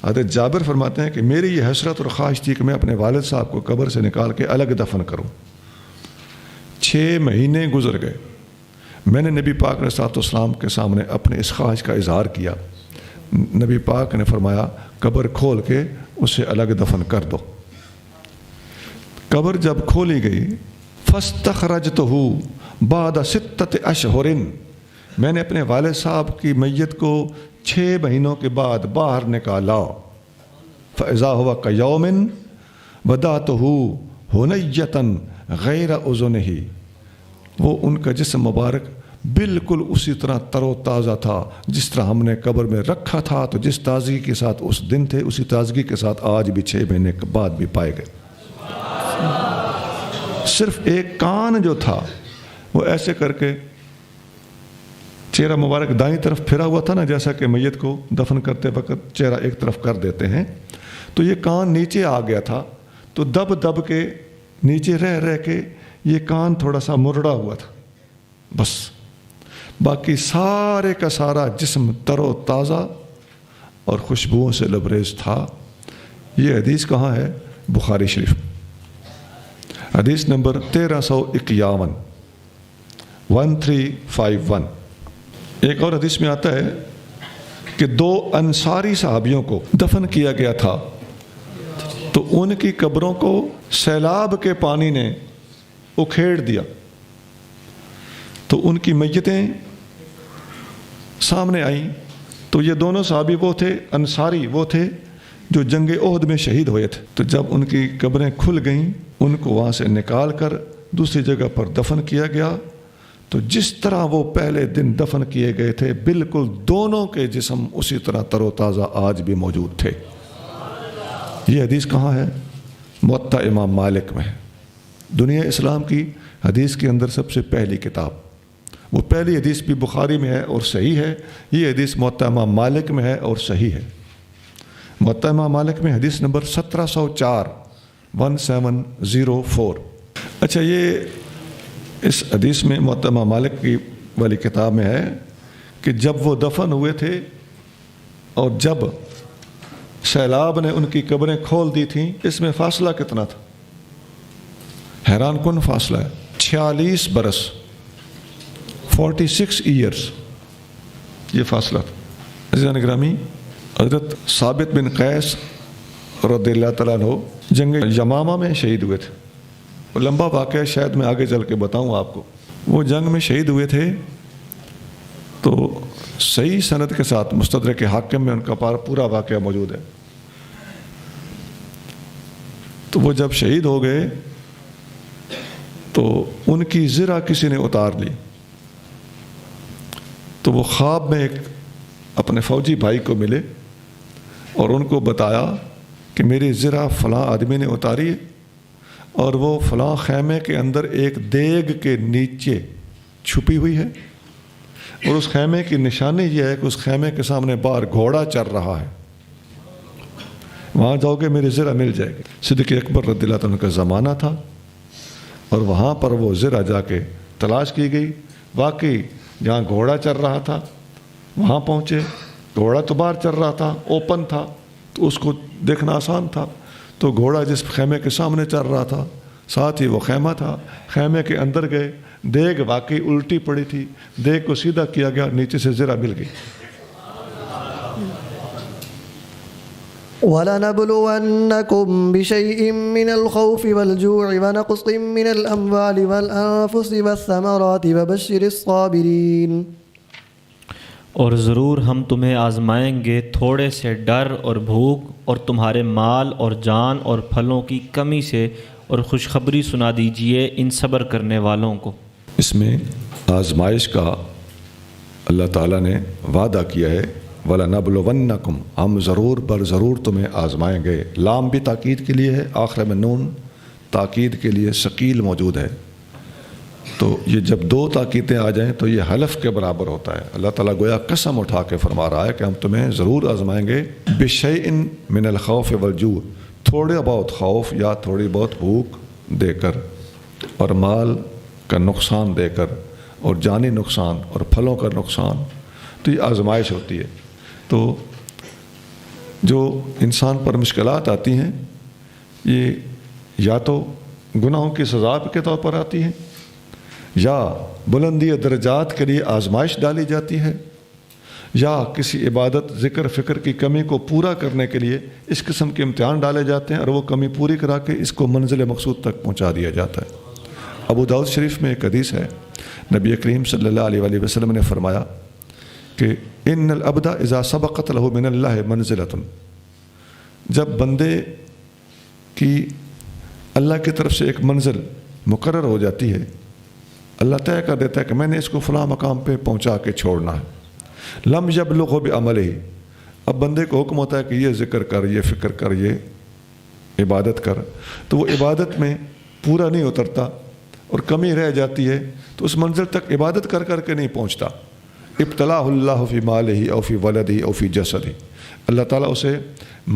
حضرت جابر فرماتے ہیں کہ میری یہ حسرت اور خواہش تھی کہ میں اپنے والد صاحب کو قبر سے نکال کے الگ دفن کروں. 6 مہینے گزر گئے. میں نے نبی پاک علیہ الصلوۃ والسلام کے سامنے اپنے اس خواہش کا اظہار کیا. نبی پاک نے فرمایا قبر کھول کے اسے الگ دفن کر دو. قبر جب کھولی گئی فاستخرجتہ بعد 6 اشہر، میں نے اپنے والد صاحب کی میت کو 6 مہینوں کے بعد باہر نکالا. فَإِذَا هُوَ كَيَوْمٍ وَدَعْتُهُ هُنَيَّةً غَيْرَ أُذُنِهِ، وہ ان کا جسم مبارک بالکل اسی طرح تر و تازہ تھا جس طرح ہم نے قبر میں رکھا تھا، تو جس تازگی کے ساتھ اس دن تھے اسی تازگی کے ساتھ آج بھی 6 مہینے کے بعد بھی پائے گئے۔ صرف ایک کان جو تھا وہ ایسے کر کے چہرہ مبارک دائیں طرف پھرا ہوا تھا نا، جیسا کہ میت کو دفن کرتے وقت چہرہ ایک طرف کر دیتے ہیں، تو یہ کان نیچے آ گیا تھا، تو دب دب کے نیچے رہ رہ کے یہ کان تھوڑا سا مرڑا ہوا تھا، بس باقی سارے کا سارا جسم تر و تازہ اور خوشبوؤں سے لبریز تھا۔ یہ حدیث کہاں ہے؟ بخاری شریف، حدیث نمبر 1351 1351۔ ایک اور حدیث میں آتا ہے کہ 2 انصاری صحابیوں کو دفن کیا گیا تھا، تو ان کی قبروں کو سیلاب کے پانی نے اکھیڑ دیا، تو ان کی میتیں سامنے آئیں۔ تو یہ دونوں صحابی وہ تھے، انصاری وہ تھے جو جنگ احد میں شہید ہوئے تھے۔ تو جب ان کی قبریں کھل گئیں، ان کو وہاں سے نکال کر دوسری جگہ پر دفن کیا گیا، تو جس طرح وہ پہلے دن دفن کیے گئے تھے بالکل دونوں کے جسم اسی طرح تر و تازہ آج بھی موجود تھے۔ یہ حدیث کہاں ہے؟ موطا امام مالک میں ہے۔ دنیا اسلام کی حدیث کے اندر سب سے پہلی کتاب، وہ پہلی حدیث بھی بخاری میں ہے اور صحیح ہے، یہ حدیث موطا امام مالک میں ہے اور صحیح ہے۔ موطا امام مالک میں حدیث نمبر 1704 1704۔ اچھا، یہ اس حدیث میں موطا امام مالک کی والی کتاب میں ہے کہ جب وہ دفن ہوئے تھے اور جب سیلاب نے ان کی قبریں کھول دی تھیں، اس میں فاصلہ کتنا تھا؟ حیران کن فاصلہ ہے، 46 برس، 46 ایئرس یہ فاصلہ تھا۔ عزیزان گرامی، حضرت ثابت بن قیس رضی اللہ تعالیٰ عنہ جنگ یمامہ میں شہید ہوئے تھے۔ وہ لمبا واقعہ شاید میں آگے چل کے بتاؤں آپ کو۔ وہ جنگ میں شہید ہوئے تھے، تو صحیح سند کے ساتھ مستدرک حاکم میں ان کا پورا واقعہ موجود ہے۔ تو وہ جب شہید ہو گئے تو ان کی زرہ کسی نے اتار لی، تو وہ خواب میں ایک اپنے فوجی بھائی کو ملے اور ان کو بتایا کہ میری زرہ فلاں آدمی نے اتاری ہے، اور وہ فلاں خیمے کے اندر ایک دیگ کے نیچے چھپی ہوئی ہے، اور اس خیمے کی نشانی یہ ہے کہ اس خیمے کے سامنے باہر گھوڑا چر رہا ہے، وہاں جاؤ گے میری زرہ مل جائے گی۔ صدیق اکبر رضی اللہ عنہ کا زمانہ تھا، اور وہاں پر وہ زرہ جا کے تلاش کی گئی، واقعی جہاں گھوڑا چر رہا تھا وہاں پہنچے، گھوڑا تو باہر چر رہا تھا، اوپن تھا، تو اس کو دیکھنا آسان تھا، تو گھوڑا جس خیمے کے سامنے چر رہا تھا ساتھ ہی وہ خیمہ تھا، خیمے کے اندر گئے، دیگ واقعی الٹی پڑی تھی، دیگ کو سیدھا کیا گیا، نیچے سے زرہ مل گئی۔ وَلَنَبْلُوَنَّكُمْ بِشَيْءٍ مِّنَ الْخَوْفِ وَالْجُوعِ وَنَقْصٍ مِّنَ الْأَمْوَالِ وَالْأَنفُسِ وَالثَّمَرَاتِ وَبَشِّرِ الصَّابِرِينَ۔ اور ضرور ہم تمہیں آزمائیں گے تھوڑے سے ڈر اور بھوک، اور تمہارے مال اور جان اور پھلوں کی کمی سے، اور خوشخبری سنا دیجئے ان صبر کرنے والوں کو۔ اس میں آزمائش کا اللہ تعالیٰ نے وعدہ کیا ہے، وَلَنَبْلُوَنَّكُمْ، ہم ضرور بر ضرور تمہیں آزمائیں گے۔ لام بھی تاکید کے لیے ہے، آخر میں نون تاکید کے لیے ثقیل موجود ہے، تو یہ جب 2 تاکیدیں آ جائیں تو یہ حلف کے برابر ہوتا ہے۔ اللہ تعالیٰ گویا قسم اٹھا کے فرما رہا ہے کہ ہم تمہیں ضرور آزمائیں گے، بِشَيْءٍ مِّنَ الْخَوْفِ وَالْجُوعِ، تھوڑے بہت خوف یا تھوڑی بہت بھوک دے کر، اور مال کا نقصان دے کر، اور جانی نقصان اور پھلوں کا نقصان، تو یہ آزمائش ہوتی ہے۔ تو جو انسان پر مشکلات آتی ہیں یہ یا تو گناہوں کی سزا کے طور پر آتی ہیں، یا بلندی درجات کے لیے آزمائش ڈالی جاتی ہے، یا کسی عبادت ذکر فکر کی کمی کو پورا کرنے کے لیے اس قسم کے امتحان ڈالے جاتے ہیں، اور وہ کمی پوری کرا کے اس کو منزل مقصود تک پہنچا دیا جاتا ہے۔ ابو داؤد شریف میں ایک حدیث ہے، نبی کریم صلی اللہ علیہ وآلہ وسلم نے فرمایا کہ ان العبد اذا سبقت له من اللہ منزلۃ، جب بندے کی اللہ کی طرف سے ایک منزل مقرر ہو جاتی ہے، اللہ طے کر دیتا ہے کہ میں نے اس کو فلاں مقام پہ پہنچا کے چھوڑنا ہے، لم یبلغ بعملہ، اب بندے کو حکم ہوتا ہے کہ یہ ذکر کر، یہ فکر کر، یہ عبادت کر، تو وہ عبادت میں پورا نہیں اترتا اور کمی رہ جاتی ہے، تو اس منزل تک عبادت کر کر کے نہیں پہنچتا۔ ابتلاہ اللہ فی مالہ او فی ولدہ او فی جسدہ، اللہ تعالیٰ اسے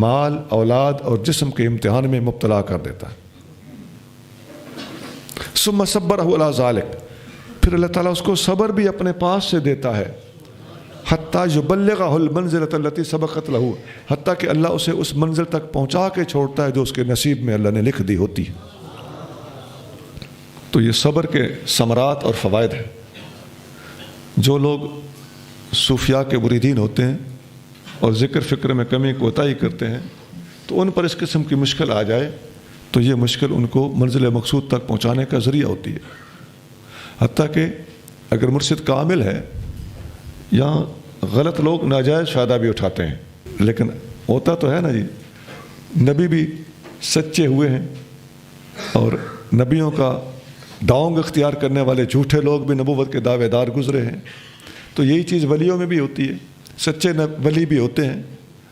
مال، اولاد اور جسم کے امتحان میں مبتلا کر دیتا ہے۔ ثم صبرہ علی ذلک، پھر اللہ تعالیٰ اس کو صبر بھی اپنے پاس سے دیتا ہے، حتیٰ یبلغہ المنزلۃ التی سبقت لہ، حتیٰ کہ اللہ اسے اس منزل تک پہنچا کے چھوڑتا ہے جو اس کے نصیب میں اللہ نے لکھ دی ہوتی ہے۔ تو یہ صبر کے ثمرات اور فوائد ہیں۔ جو لوگ صوفیاء کے مریدین ہوتے ہیں اور ذکر فکر میں کمی کوتاہی کرتے ہیں، تو ان پر اس قسم کی مشکل آ جائے تو یہ مشکل ان کو منزل مقصود تک پہنچانے کا ذریعہ ہوتی ہے۔ حتیٰ کہ اگر مرشد کامل ہے، یہاں غلط لوگ ناجائز فائدہ بھی اٹھاتے ہیں، لیکن ہوتا تو ہے نا جی، نبی بھی سچے ہوئے ہیں اور نبیوں کا داؤنگ اختیار کرنے والے جھوٹے لوگ بھی نبوت کے دعوے دار گزرے ہیں۔ تو یہی چیز ولیوں میں بھی ہوتی ہے، سچے ولی بھی ہوتے ہیں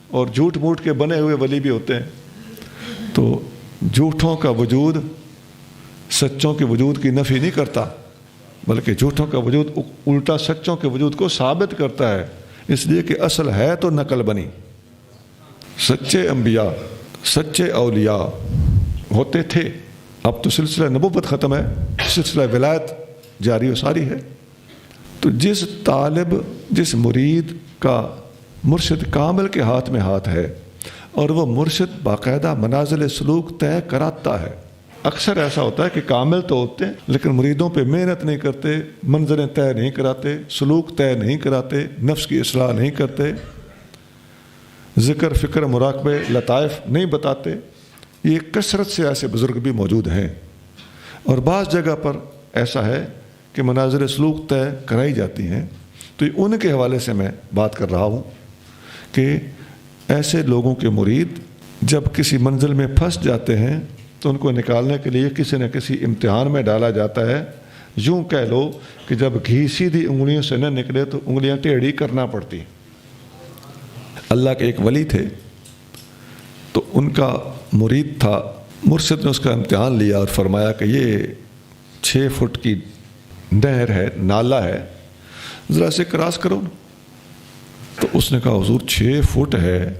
اور جھوٹ موٹ کے بنے ہوئے ولی بھی ہوتے ہیں۔ تو جھوٹوں کا وجود سچوں کے وجود کی نفی نہیں کرتا، بلکہ جھوٹوں کا وجود الٹا سچوں کے وجود کو ثابت کرتا ہے، اس لیے کہ اصل ہے تو نقل بنی۔ سچے انبیاء، سچے اولیاء ہوتے تھے، اب تو سلسلہ نبوت ختم ہے، سلسلہ ولایت جاری و ساری ہے۔ تو جس طالب، جس مرید کا مرشد کامل کے ہاتھ میں ہاتھ ہے اور وہ مرشد باقاعدہ منازل سلوک طے کراتا ہے، اکثر ایسا ہوتا ہے کہ کامل تو ہوتے ہیں لیکن مریدوں پہ محنت نہیں کرتے، منزلیں طے نہیں کراتے، سلوک طے نہیں کراتے، نفس کی اصلاح نہیں کرتے، ذکر فکر مراقبے لطائف نہیں بتاتے۔ یہ کثرت سے ایسے بزرگ بھی موجود ہیں، اور بعض جگہ پر ایسا ہے کہ مناظر سلوک طے کرائی جاتی ہیں۔ تو ان کے حوالے سے میں بات کر رہا ہوں کہ ایسے لوگوں کے مرید جب کسی منزل میں پھنس جاتے ہیں تو ان کو نکالنے کے لیے کسی نہ کسی امتحان میں ڈالا جاتا ہے۔ یوں کہہ لو کہ جب گھی سیدھی انگلیوں سے نہ نکلے تو انگلیاں ٹیڑھی کرنا پڑتی۔ اللہ کے ایک ولی تھے، تو ان کا مرید تھا، مرشد نے اس کا امتحان لیا اور فرمایا کہ یہ 6 فٹ کی نہر ہے، نالا ہے، ذرا سے کراس کرو نا۔ تو اس نے کہا حضور 6 فٹ ہے،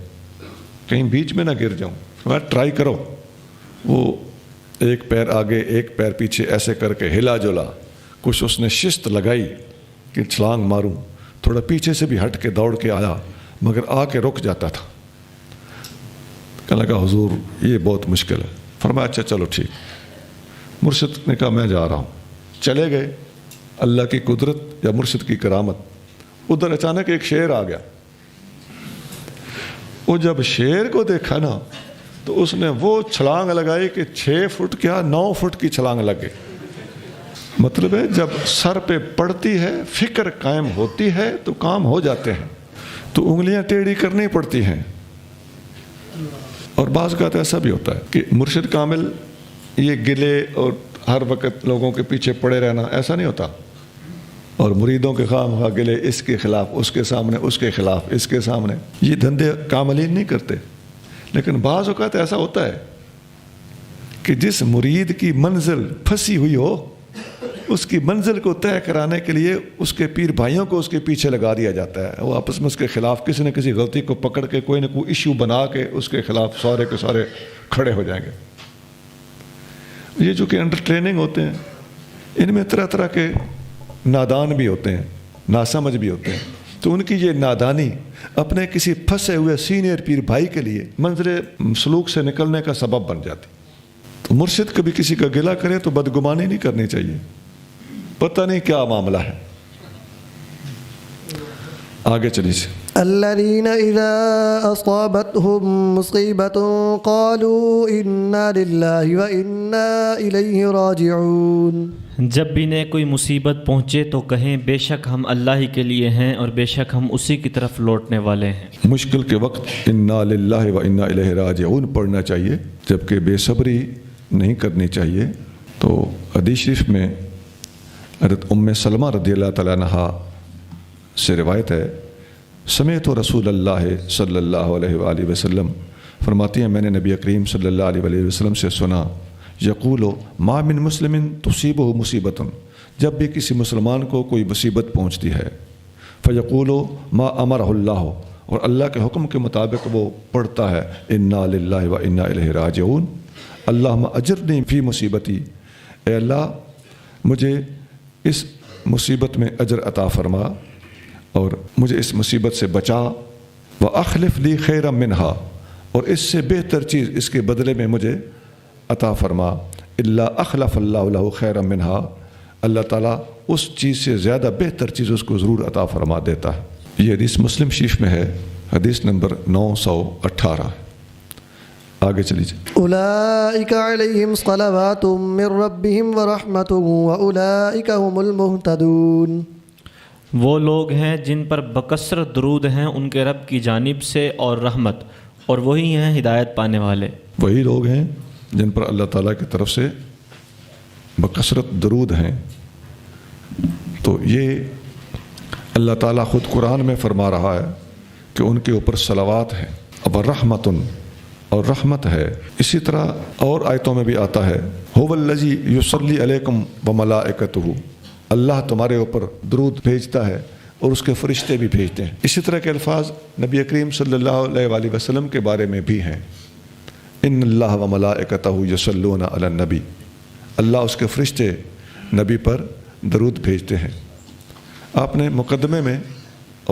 کہیں بیچ میں نہ گر جاؤں۔ میں ٹرائی کرو۔ وہ ایک پیر آگے ایک پیر پیچھے ایسے کر کے ہلا جلا، کچھ اس نے شست لگائی کہ چھلانگ ماروں، تھوڑا پیچھے سے بھی ہٹ کے دوڑ کے آیا، مگر آ کے رک جاتا تھا۔ کہنے لگا حضور یہ بہت مشکل ہے۔ فرمایا اچھا چلو ٹھیک۔ مرشد نے کہا میں جا رہا ہوں۔ چلے گئے۔ اللہ کی قدرت یا مرشد کی کرامت، ادھر اچانک ایک شیر آ گیا۔ وہ جب شیر کو دیکھا نا تو اس نے وہ چھلانگ لگائی کہ 6 فٹ کیا 9 فٹ کی چھلانگ لگے۔ مطلب ہے جب سر پہ پڑتی ہے، فکر قائم ہوتی ہے تو کام ہو جاتے ہیں، تو انگلیاں ٹیڑھی کرنی پڑتی ہیں۔ اور بعض اوقات ایسا بھی ہوتا ہے کہ مرشد کامل یہ گلے اور ہر وقت لوگوں کے پیچھے پڑے رہنا ایسا نہیں ہوتا، اور مریدوں کے خواہ مخواہ گلے اس کے خلاف، اس کے سامنے، اس کے خلاف، اس کے سامنے، یہ دھندے کاملین نہیں کرتے۔ لیکن بعض اوقات ایسا ہوتا ہے کہ جس مرید کی منزل پھنسی ہوئی ہو، اس کی منزل کو طے کرانے کے لیے اس کے پیر بھائیوں کو اس کے پیچھے لگا دیا جاتا ہے۔ وہ آپس میں اس کے خلاف کسی نہ کسی غلطی کو پکڑ کے کوئی نہ کوئی ایشو بنا کے اس کے خلاف سارے کے سارے کھڑے ہو جائیں گے۔ یہ جو کہ انڈر ٹریننگ ہوتے ہیں، ان میں طرح طرح کے نادان بھی ہوتے ہیں، ناسمجھ بھی ہوتے ہیں، تو ان کی یہ نادانی اپنے کسی پھنسے ہوئے سینئر پیر بھائی کے لیے منظر سلوک سے نکلنے کا سبب بن جاتی۔ تو مرشد کبھی کسی کا گلہ کرے تو بدگمانی نہیں کرنی چاہیے، پتہ نہیں کیا معاملہ ہے۔ آگے چلیے۔ الذين إذا أصابتهم مصيبة قالوا إنا لله وإنا إليه راجعون۔ جب بھی انہیں کوئی مصیبت پہنچے تو کہیں بے شک ہم اللہ ہی کے لیے ہیں اور بے شک ہم اسی کی طرف لوٹنے والے ہیں۔ مشکل کے وقت انا للہ و انا الیہ راجعون پڑھنا چاہیے، جبکہ بے صبری نہیں کرنی چاہیے۔ تو حدیث شریف میں حضرت ام سلمہ رضی اللہ تعالیٰ عنہا سے روایت ہے، سمعت رسول اللہ صلی اللہ علیہ وآلہ وسلم فرماتی ہیں میں نے نبی کریم صلی اللہ علیہ وآلہ وسلم سے سنا، یقول ما من مسلم تصیبہ مصیبت، جب بھی کسی مسلمان کو کوئی مصیبت پہنچتی ہے، فیقول ما امرہ اللہ، اور اللہ کے حکم کے مطابق وہ پڑھتا ہے انا للہ و انا الیہ راجعون، اللہم اجرنی فی مصیبتی، اے اللہ مجھے اس مصیبت میں اجر عطا فرما اور مجھے اس مصیبت سے بچا، وَأَخْلِفْ لِي خَيْرًا مِنْهَا، اور اس سے بہتر چیز اس کے بدلے میں مجھے عطا فرما، إِلَّا أَخْلَفَ اللَّهُ لَهُ خَيْرًا مِنْهَا، اللہ تعالیٰ اس چیز سے زیادہ بہتر چیز اس کو ضرور عطا فرما دیتا ہے۔ یہ حدیث مسلم شریف میں ہے، حدیث نمبر 918۔ آگے چلیے۔ اولئک علیہم صلوات من ربہم ورحمۃ واولئک هم المہتدون، وہ لوگ ہیں جن پر بکثرت درود ہیں ان کے رب کی جانب سے اور رحمت، اور وہی ہیں ہدایت پانے والے۔ وہی لوگ ہیں جن پر اللہ تعالیٰ کی طرف سے بکثرت درود ہیں۔ تو یہ اللہ تعالیٰ خود قرآن میں فرما رہا ہے کہ ان کے اوپر صلوات ہیں، اب رحمت، اور رحمت ہے۔ اسی طرح اور آیتوں میں بھی آتا ہے هو الذی یصلی علیکم وملائکتہ، اللہ تمہارے اوپر درود بھیجتا ہے اور اس کے فرشتے بھی بھیجتے ہیں۔ اسی طرح کے الفاظ نبی کریم صلی اللہ علیہ وآلہ وسلم کے بارے میں بھی ہیں، ان اللہ وملائکتہ یصلون علی النبی، اللہ اس کے فرشتے نبی پر درود بھیجتے ہیں۔ آپ نے مقدمے میں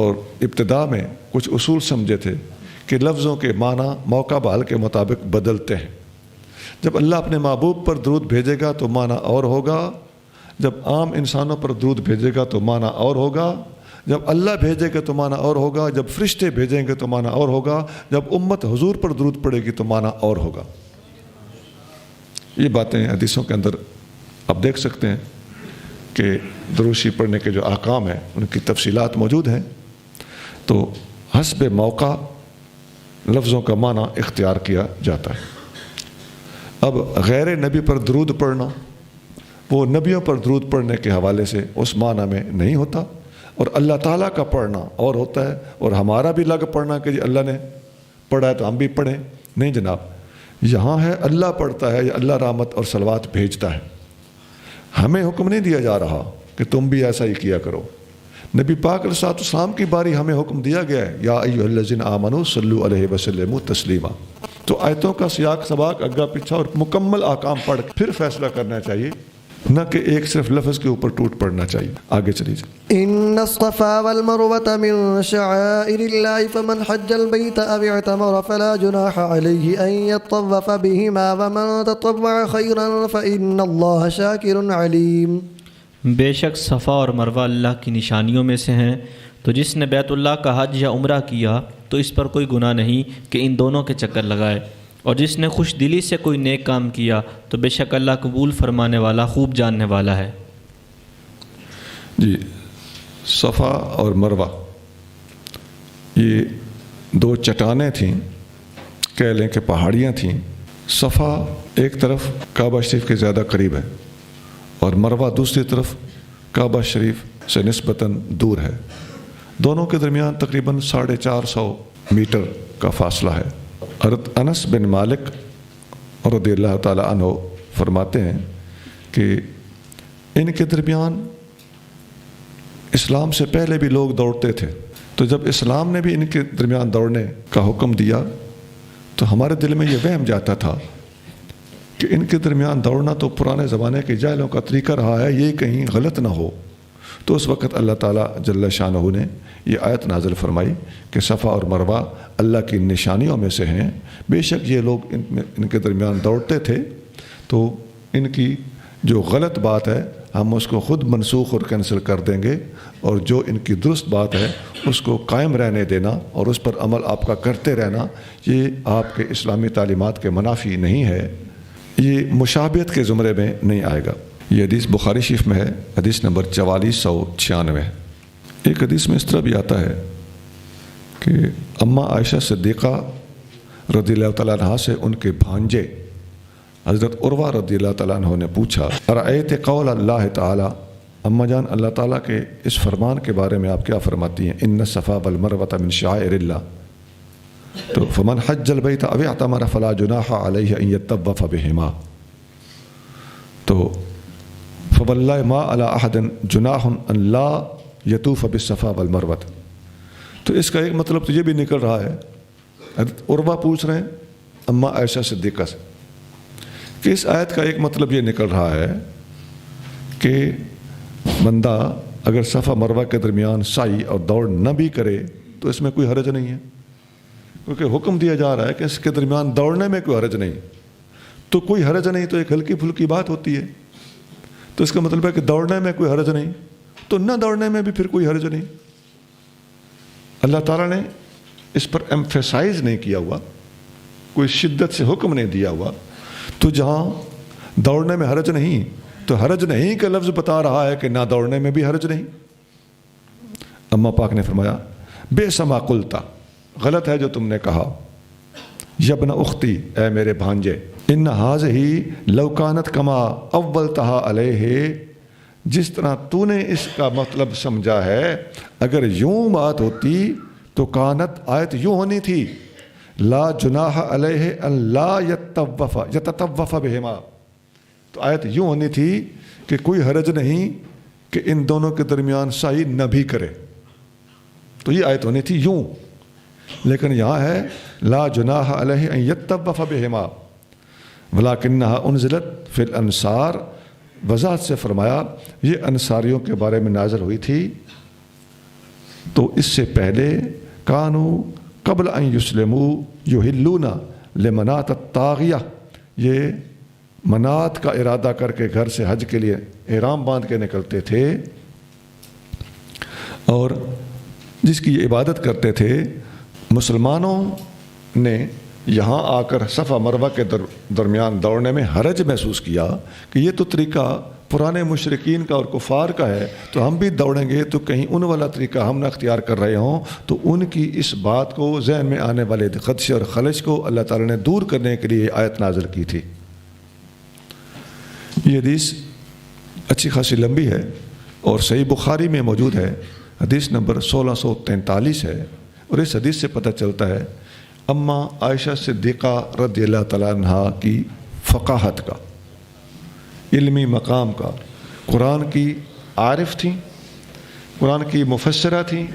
اور ابتدا میں کچھ اصول سمجھے تھے کہ لفظوں کے معنی موقع بحال کے مطابق بدلتے ہیں۔ جب اللہ اپنے محبوب پر درود بھیجے گا تو معنی اور ہوگا، جب عام انسانوں پر درود بھیجے گا تو معنی اور ہوگا، جب اللہ بھیجے گا تو معنی اور ہوگا، جب فرشتے بھیجیں گے تو معنی اور ہوگا، جب امت حضور پر درود پڑے گی تو معنی اور ہوگا۔ یہ باتیں حدیثوں کے اندر آپ دیکھ سکتے ہیں کہ درود شریف پڑھنے کے جو احکام ہیں ان کی تفصیلات موجود ہیں۔ تو حسب موقع لفظوں کا معنی اختیار کیا جاتا ہے۔ اب غیر نبی پر درود پڑھنا وہ نبیوں پر درود پڑھنے کے حوالے سے اس معنی میں نہیں ہوتا، اور اللہ تعالیٰ کا پڑھنا اور ہوتا ہے، اور ہمارا بھی لگ پڑھنا کہ جی اللہ نے پڑھا ہے تو ہم بھی پڑھیں، نہیں جناب۔ یہاں ہے اللہ پڑھتا ہے یا اللہ رحمت اور صلوات بھیجتا ہے، ہمیں حکم نہیں دیا جا رہا کہ تم بھی ایسا ہی کیا کرو۔ نبی پاک علیہ السلام کی باری ہمیں حکم دیا گیا ہے، یا ایھا الذین آمنوا صلوا علیہ وسلموا تسلیما۔ تو آیتوں کا سیاق سباق اگا پیچھا اور مکمل احکام پڑھ پھر فیصلہ کرنا چاہیے، نہ کہ ایک صرف لفظ کے اوپر ٹوٹ پڑنا چاہیے۔ آگے چلیے۔ ان الصفا والمروة من شعائر الله فمن حج البيت او اعتمر فلا جناح عليه ان يطوف بهما ومن تطوع خيرا فان الله شاكر عليم۔ بے شک صفا اور مروہ اللہ کی نشانیوں میں سے ہیں، تو جس نے بیت اللہ کا حج یا عمرہ کیا تو اس پر کوئی گناہ نہیں کہ ان دونوں کے چکر لگائے، اور جس نے خوش دلی سے کوئی نیک کام کیا تو بے شک اللہ قبول فرمانے والا خوب جاننے والا ہے۔ جی، صفا اور مروہ یہ دو چٹانیں تھیں، کہہ لیں کہ پہاڑیاں تھیں۔ صفا ایک طرف کعبہ شریف کے زیادہ قریب ہے اور مروہ دوسری طرف کعبہ شریف سے نسبتاً دور ہے، دونوں کے درمیان تقریباً 450 میٹر کا فاصلہ ہے۔ حضرت انس بن مالک رضی اللہ تعالیٰ عنہ فرماتے ہیں کہ ان کے درمیان اسلام سے پہلے بھی لوگ دوڑتے تھے، تو جب اسلام نے بھی ان کے درمیان دوڑنے کا حکم دیا تو ہمارے دل میں یہ وہم جاتا تھا کہ ان کے درمیان دوڑنا تو پرانے زمانے کے جاہلوں کا طریقہ رہا ہے، یہ کہیں غلط نہ ہو۔ تو اس وقت اللہ تعالیٰ جل شانہ نے یہ آیت نازل فرمائی کہ صفا اور مروہ اللہ کی نشانیوں میں سے ہیں، بے شک یہ لوگ ان کے درمیان دوڑتے تھے، تو ان کی جو غلط بات ہے ہم اس کو خود منسوخ اور کینسل کر دیں گے، اور جو ان کی درست بات ہے اس کو قائم رہنے دینا اور اس پر عمل آپ کا کرتے رہنا، یہ آپ کے اسلامی تعلیمات کے منافی نہیں ہے، یہ مشابہت کے زمرے میں نہیں آئے گا۔ یہ حدیث بخاری شریف میں ہے، حدیث نمبر 4496 ہے۔ ایک حدیث میں اس طرح بھی آتا ہے کہ اماں عائشہ صدیقہ رضی اللہ تعالیٰ عنہ سے ان کے بھانجے حضرت عروہ رضی اللہ تعالیٰ عنہ نے پوچھا، ارأیت قول اللہ تعالیٰ، اماں جان اللہ تعالیٰ کے اس فرمان کے بارے میں آپ کیا فرماتی ہیں؟ ان الصفا والمروۃ من شعائر اللہ، تو فمن حج البیت او اعتمر فلا جناح علیہ ان یطوف بہما، تو فواللہ ما علی احد جناح ان لا یطوف بالصفا والمروۃ۔ تو اس کا ایک مطلب تو یہ بھی نکل رہا ہے، حضرت عروہ پوچھ رہے ہیں اماں عائشہ صدیقہ سے کہ اس آیت کا ایک مطلب یہ نکل رہا ہے کہ بندہ اگر صفا مروہ کے درمیان سعی اور دوڑ نہ بھی کرے تو اس میں کوئی حرج نہیں ہے، کیونکہ حکم دیا جا رہا ہے کہ اس کے درمیان دوڑنے میں کوئی حرج نہیں، تو کوئی حرج نہیں تو ایک ہلکی پھلکی بات ہوتی ہے، تو اس کا مطلب ہے کہ دوڑنے میں کوئی حرج نہیں تو نہ دوڑنے میں بھی پھر کوئی حرج نہیں۔ اللہ تعالیٰ نے اس پر ایمفیسائز نہیں کیا ہوا، کوئی شدت سے حکم نہیں دیا ہوا، تو جہاں دوڑنے میں حرج نہیں تو حرج نہیں کا لفظ بتا رہا ہے کہ نہ دوڑنے میں بھی حرج نہیں۔ اماں پاک نے فرمایا بئس ما قلتا، غلط ہے جو تم نے کہا، یبن اختی، اے میرے بھانجے، ان ہذہ لو کانت کما اولتہا علیہ، جس طرح تو نے اس کا مطلب سمجھا ہے اگر یوں بات ہوتی تو کانت، آیت یوں ہونی تھی، لا جناح علیہ ان لا یتطوف بہما، تو آیت یوں ہونی تھی کہ کوئی حرج نہیں کہ ان دونوں کے درمیان سعی نہ بھی کرے، تو یہ آیت ہونی تھی یوں، لیکن یہاں ہے لا جناح علیہ ان یتطوف بہما ولکنھا انزلت فی الانصار، وضاحت سے فرمایا یہ انصاریوں کے بارے میں نازل ہوئی تھی، تو اس سے پہلے کانو قبل ان یسلموا یحلون لمنات الطاغیہ، یہ منات کا ارادہ کر کے گھر سے حج کے لیے احرام باندھ کے نکلتے تھے اور جس کی یہ عبادت کرتے تھے۔ مسلمانوں نے یہاں آ کر صفا مروہ کے درمیان دوڑنے میں حرج محسوس کیا کہ یہ تو طریقہ پرانے مشرکین کا اور کفار کا ہے، تو ہم بھی دوڑیں گے تو کہیں ان والا طریقہ ہم نہ اختیار کر رہے ہوں، تو ان کی اس بات کو، ذہن میں آنے والے خدشے اور خلش کو اللہ تعالیٰ نے دور کرنے کے لیے آیت نازل کی تھی۔ یہ حدیث اچھی خاصی لمبی ہے اور صحیح بخاری میں موجود ہے، حدیث نمبر 1643 ہے، اور اس حدیث سے پتہ چلتا ہے اماں عائشہ صدیقہ رضی اللہ تعالیٰ عنہ کی فقاہت کا، علمی مقام کا، قرآن کی عارف تھیں، قرآن کی مفسرہ تھیں،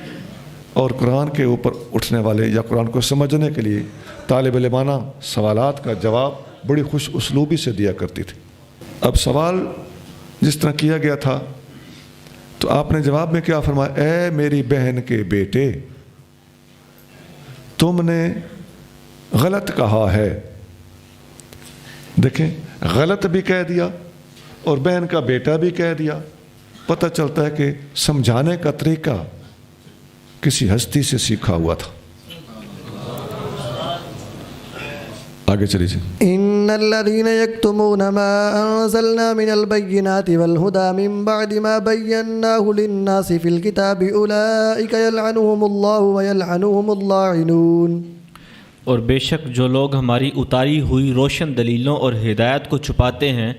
اور قرآن کے اوپر اٹھنے والے یا قرآن کو سمجھنے کے لیے طالب علمانہ سوالات کا جواب بڑی خوش اسلوبی سے دیا کرتی تھی۔ اب سوال جس طرح کیا گیا تھا تو آپ نے جواب میں کیا فرمایا، اے میری بہن کے بیٹے، تم نے غلط کہا ہے۔ دیکھیں، غلط بھی کہہ دیا اور بہن کا بیٹا بھی کہہ دیا، پتہ چلتا ہے کہ سمجھانے کا طریقہ کسی ہستی سے سیکھا ہوا تھا۔ آگے چلیے۔ ان الذين يكتمون ما انزلنا من البينات والهدى من بعد ما بيناه للناس في الكتاب اولئك يلعنهم الله ويلعنهم اللاعنون، اور بے شک جو لوگ ہماری اتاری ہوئی روشن دلیلوں اور ہدایت کو چھپاتے ہیں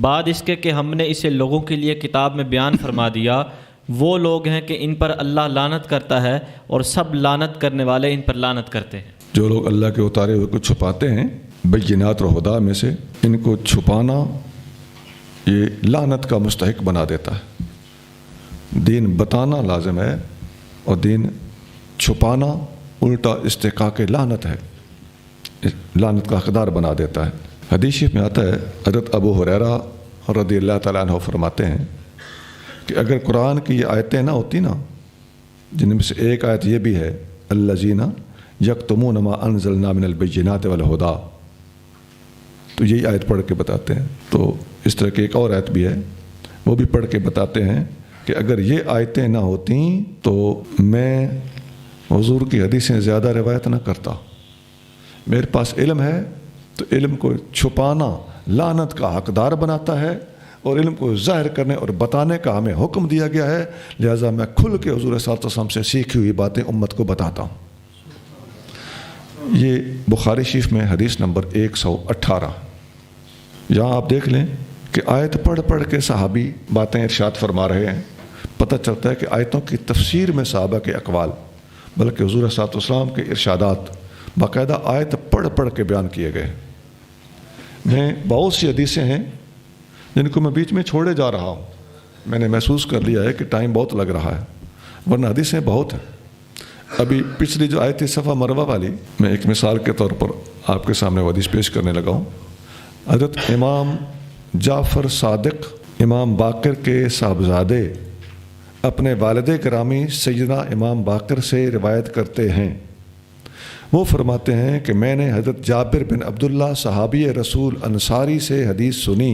بعد اس کے کہ ہم نے اسے لوگوں کے لیے کتاب میں بیان فرما دیا، وہ لوگ ہیں کہ ان پر اللہ لعنت کرتا ہے اور سب لعنت کرنے والے ان پر لعنت کرتے ہیں۔ جو لوگ اللہ کے اتارے ہوئے کو چھپاتے ہیں بینات اور ہدا میں سے، ان کو چھپانا یہ لعنت کا مستحق بنا دیتا ہے۔ دین بتانا لازم ہے اور دین چھپانا الٹا استحقاق لعنت ہے، لعنت کا حقدار بنا دیتا ہے۔ حدیث شریف میں آتا ہے، حضرت ابو ہریرہ رضی اللہ تعالیٰ عنہ فرماتے ہیں کہ اگر قرآن کی یہ آیتیں نہ ہوتی نا، جن میں سے ایک آیت یہ بھی ہے الذین یکتمون ما انزلنا من البینات والہدی، تو یہی آیت پڑھ کے بتاتے ہیں۔ تو اس طرح کی ایک اور آیت بھی ہے، وہ بھی پڑھ کے بتاتے ہیں کہ اگر یہ آیتیں نہ ہوتیں تو میں حضور کی حدیثیں زیادہ روایت نہ کرتا، میرے پاس علم ہے تو علم کو چھپانا لعنت کا حقدار بناتا ہے، اور علم کو ظاہر کرنے اور بتانے کا ہمیں حکم دیا گیا ہے، لہٰذا میں کھل کے حضور صلی اللہ علیہ وسلم سے سیکھی ہوئی باتیں امت کو بتاتا ہوں۔ یہ بخاری شریف میں حدیث نمبر 118۔ یہاں آپ دیکھ لیں کہ آیت پڑھ پڑھ کے صحابی باتیں ارشاد فرما رہے ہیں۔ پتہ چلتا ہے کہ آیتوں کی تفسیر میں صحابہ کے اقوال بلکہ حضور صلی اللہ علیہ وسلم کے ارشادات باقاعدہ آیت پڑھ پڑھ کے بیان کیے گئے۔ میں بہت سی حدیثیں ہیں جن کو میں بیچ میں چھوڑے جا رہا ہوں، میں نے محسوس کر لیا ہے کہ ٹائم بہت لگ رہا ہے، ورنہ حدیثیں بہت ہیں۔ ابھی پچھلی جو آیت تھی صفا مروہ والی، میں ایک مثال کے طور پر آپ کے سامنے وہ حدیث پیش کرنے لگا ہوں۔ حضرت امام جعفر صادق امام باقر کے صاحبزادے اپنے والد گرامی سیدنا امام باقر سے روایت کرتے ہیں، وہ فرماتے ہیں کہ میں نے حضرت جابر بن عبداللہ صحابی رسول انصاری سے حدیث سنی۔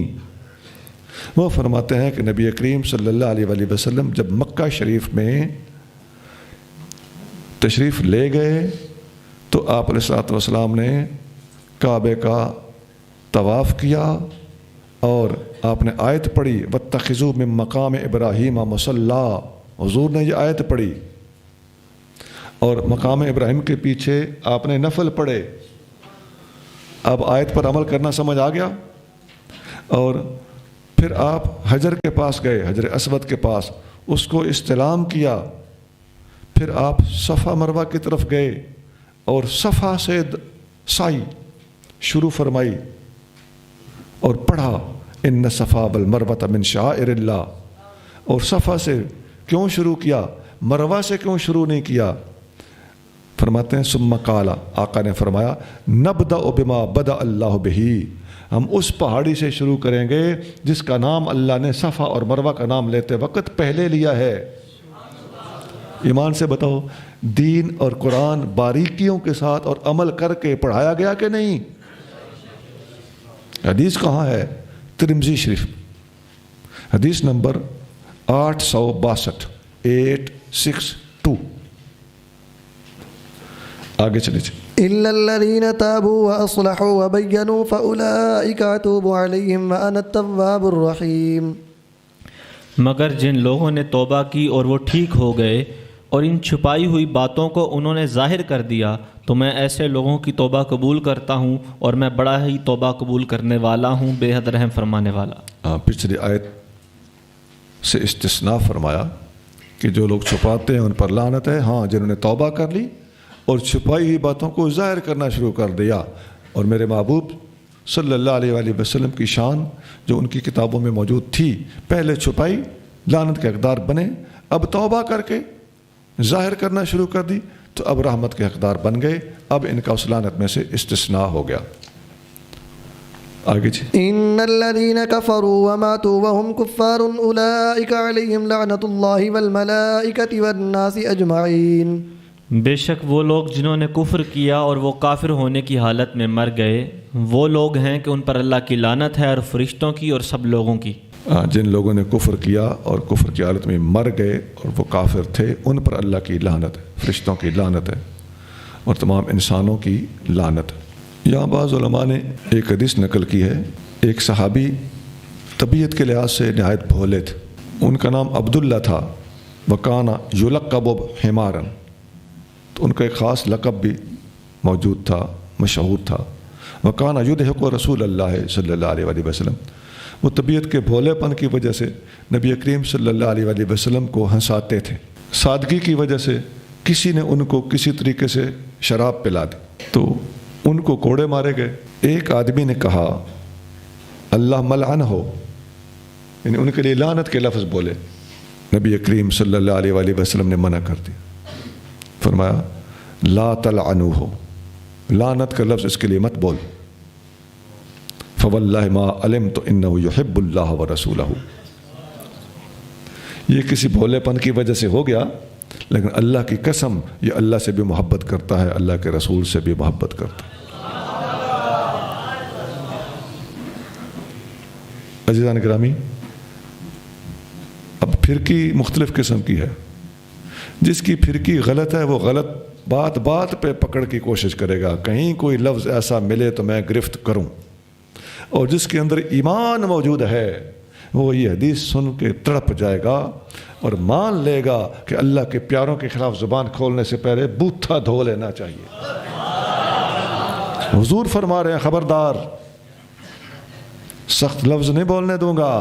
وہ فرماتے ہیں کہ نبی کریم صلی اللہ علیہ وآلہ وسلم جب مکہ شریف میں تشریف لے گئے تو آپ علیہ الصلوۃ والسلام نے کعبے کا طواف کیا اور آپ نے آیت پڑھی واتخذوا من مقام ابراہیم مصلی، حضور نے یہ آیت پڑھی اور مقام ابراہیم کے پیچھے آپ نے نفل پڑھے۔ اب آیت پر عمل کرنا سمجھ آ گیا، اور پھر آپ حجر کے پاس گئے، حجر اسود کے پاس، اس کو استلام کیا، پھر آپ صفا مروہ کی طرف گئے اور صفا سے سعی شروع فرمائی اور پڑھا ان صفا والمروہ من شعائر اللہ، اور صفا سے کیوں شروع کیا، مروہ سے کیوں شروع نہیں کیا؟ فرماتے ہیں ثم قال، آقا نے فرمایا نبدأ بما بدأ اللہ بہ، ہم اس پہاڑی سے شروع کریں گے جس کا نام اللہ نے صفا اور مروہ کا نام لیتے وقت پہلے لیا ہے۔ ایمان سے بتاؤ، دین اور قرآن باریکیوں کے ساتھ اور عمل کر کے پڑھایا گیا کہ نہیں؟ حدیث کہاں ہے؟ ترمذی شریف، حدیث نمبر 862، 862۔ آگے چلے جائیں۔ إلا الذين تابوا وأصلحوا وبينوا فأولئك أتوب عليهم وأنا التواب الرحيم۔ مگر جن لوگوں نے توبہ کی اور وہ ٹھیک ہو گئے اور ان چھپائی ہوئی باتوں کو انہوں نے ظاہر کر دیا تو میں ایسے لوگوں کی توبہ قبول کرتا ہوں اور میں بڑا ہی توبہ قبول کرنے والا ہوں، بے حد رحم فرمانے والا۔ پچھلی آیت سے استثناء فرمایا کہ جو لوگ چھپاتے ہیں ان پر لعنت ہے، ہاں جنہوں نے توبہ کر لی اور چھپائی ہوئی باتوں کو ظاہر کرنا شروع کر دیا۔ اور میرے محبوب صلی اللہ علیہ وآلہ وسلم کی شان جو ان کی کتابوں میں موجود تھی، پہلے چھپائی، لعنت کے حقدار بنے، اب توبہ کر کے ظاہر کرنا شروع کر دی تو اب رحمت کے حقدار بن گئے، اب ان کا اس لعنت میں سے استثناء ہو گیا۔ آگے جی۔ إن الذين كفروا وماتوا وهم كفار أولئك عليهم لعنة الله والملائكة والناس أجمعين۔ بے شک وہ لوگ جنہوں نے کفر کیا اور وہ کافر ہونے کی حالت میں مر گئے، وہ لوگ ہیں کہ ان پر اللہ کی لعنت ہے اور فرشتوں کی اور سب لوگوں کی۔ جن لوگوں نے کفر کیا اور کفر کی حالت میں مر گئے اور وہ کافر تھے، ان پر اللہ کی لعنت ہے، فرشتوں کی لعنت ہے اور تمام انسانوں کی لعنت ہے۔ یہاں بعض علماء نے ایک حدیث نقل کی ہے، ایک صحابی طبیعت کے لحاظ سے نہایت بھولے تھے، ان کا نام عبداللہ تھا، وکانا یلقب حمارا، تو ان کا ایک خاص لقب بھی موجود تھا، مشہور تھا، وکانا یضحک رسول اللہ صلی اللہ علیہ وآلہ وسلم، وہ طبیعت کے بھولے پن کی وجہ سے نبی کریم صلی اللہ علیہ وآلہ وسلم کو ہنساتے تھے، سادگی کی وجہ سے کسی نے ان کو کسی طریقے سے شراب پلا دی تو ان کو کوڑے مارے گئے۔ ایک آدمی نے کہا اللہ ملعن ہو، یعنی ان کے لیے لعنت کے لفظ بولے، نبی کریم صلی اللہ علیہ وآلہ وسلم نے منع کر دیا، فرمایا لا تلعنوہ، لعنت کا لفظ اس کے لیے مت بول، فواللہ ما علمت انہ یحب اللہ ورسولہ، یہ کسی بھولے پن کی وجہ سے ہو گیا، لیکن اللہ کی قسم یہ اللہ سے بھی محبت کرتا ہے، اللہ کے رسول سے بھی محبت کرتا ہے۔ عزیزان گرامی، اب پھرکی مختلف قسم کی ہے، جس کی پھرکی غلط ہے وہ غلط بات بات پہ پکڑ کی کوشش کرے گا، کہیں کوئی لفظ ایسا ملے تو میں گرفت کروں، اور جس کے اندر ایمان موجود ہے، وہ یہ حدیث سن کے تڑپ جائے گا اور مان لے گا کہ اللہ کے پیاروں کے خلاف زبان کھولنے سے پہلے بوتھا دھو لینا چاہیے۔ حضور فرما رہے ہیں خبردار، سخت لفظ نہیں بولنے دوں گا۔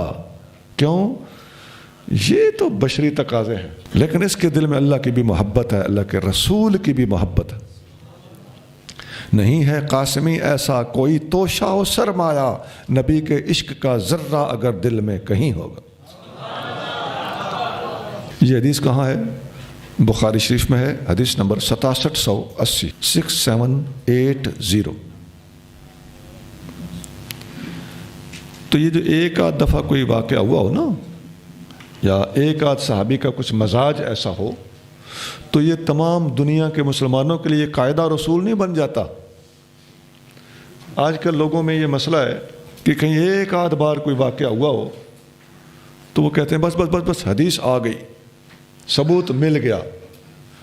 کیوں؟ یہ تو بشری تقاضے ہیں، لیکن اس کے دل میں اللہ کی بھی محبت ہے، اللہ کے رسول کی بھی محبت ہے۔ نہیں ہے قاسمی ایسا کوئی توشہ و سرمایہ، نبی کے عشق کا ذرہ اگر دل میں کہیں ہوگا۔ یہ حدیث کہاں ہے؟ بخاری شریف میں ہے، حدیث نمبر 6780 6780۔ تو یہ جو ایک آدھ دفعہ کوئی واقعہ ہوا ہو نا، یا ایک آدھ صحابی کا کچھ مزاج ایسا ہو، تو یہ تمام دنیا کے مسلمانوں کے لیے قاعدہ رسول نہیں بن جاتا۔ آج کل لوگوں میں یہ مسئلہ ہے کہ کہیں ایک آدھ بار کوئی واقعہ ہوا ہو تو وہ کہتے ہیں بس بس بس بس حدیث آ گئی، ثبوت مل گیا۔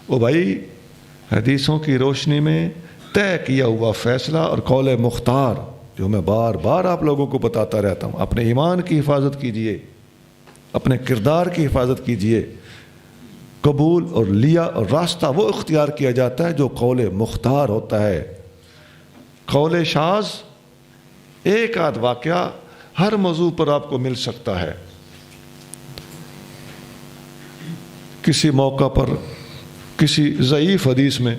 او بھائی، حدیثوں کی روشنی میں طے کیا ہوا فیصلہ اور قول مختار، جو میں بار بار آپ لوگوں کو بتاتا رہتا ہوں، اپنے ایمان کی حفاظت کیجئے، اپنے کردار کی حفاظت کیجئے۔ قبول اور لیا اور راستہ وہ اختیار کیا جاتا ہے جو قول مختار ہوتا ہے۔ قول شاذ ایک آدھ واقعہ ہر موضوع پر آپ کو مل سکتا ہے۔ کسی موقع پر کسی ضعیف حدیث میں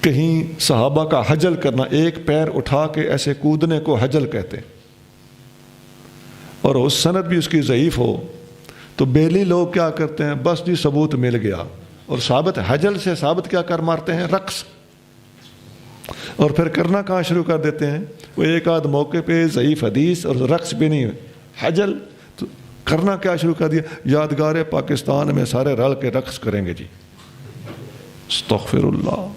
کہیں صحابہ کا حجل کرنا، ایک پیر اٹھا کے ایسے کودنے کو حجل کہتے ہیں، اور اس سند بھی اس کی ضعیف ہو تو بیلی لوگ کیا کرتے ہیں، بس جی ثبوت مل گیا، اور ثابت حجل سے ثابت کیا کر مارتے ہیں، رقص۔ اور پھر کرنا کہاں شروع کر دیتے ہیں، وہ ایک آدھ موقع پہ ضعیف حدیث اور رقص بھی نہیں، حجل، تو کرنا کیا شروع کر دیا، یادگار پاکستان میں سارے رل کے رقص کریں گے جی۔ استغفر اللہ۔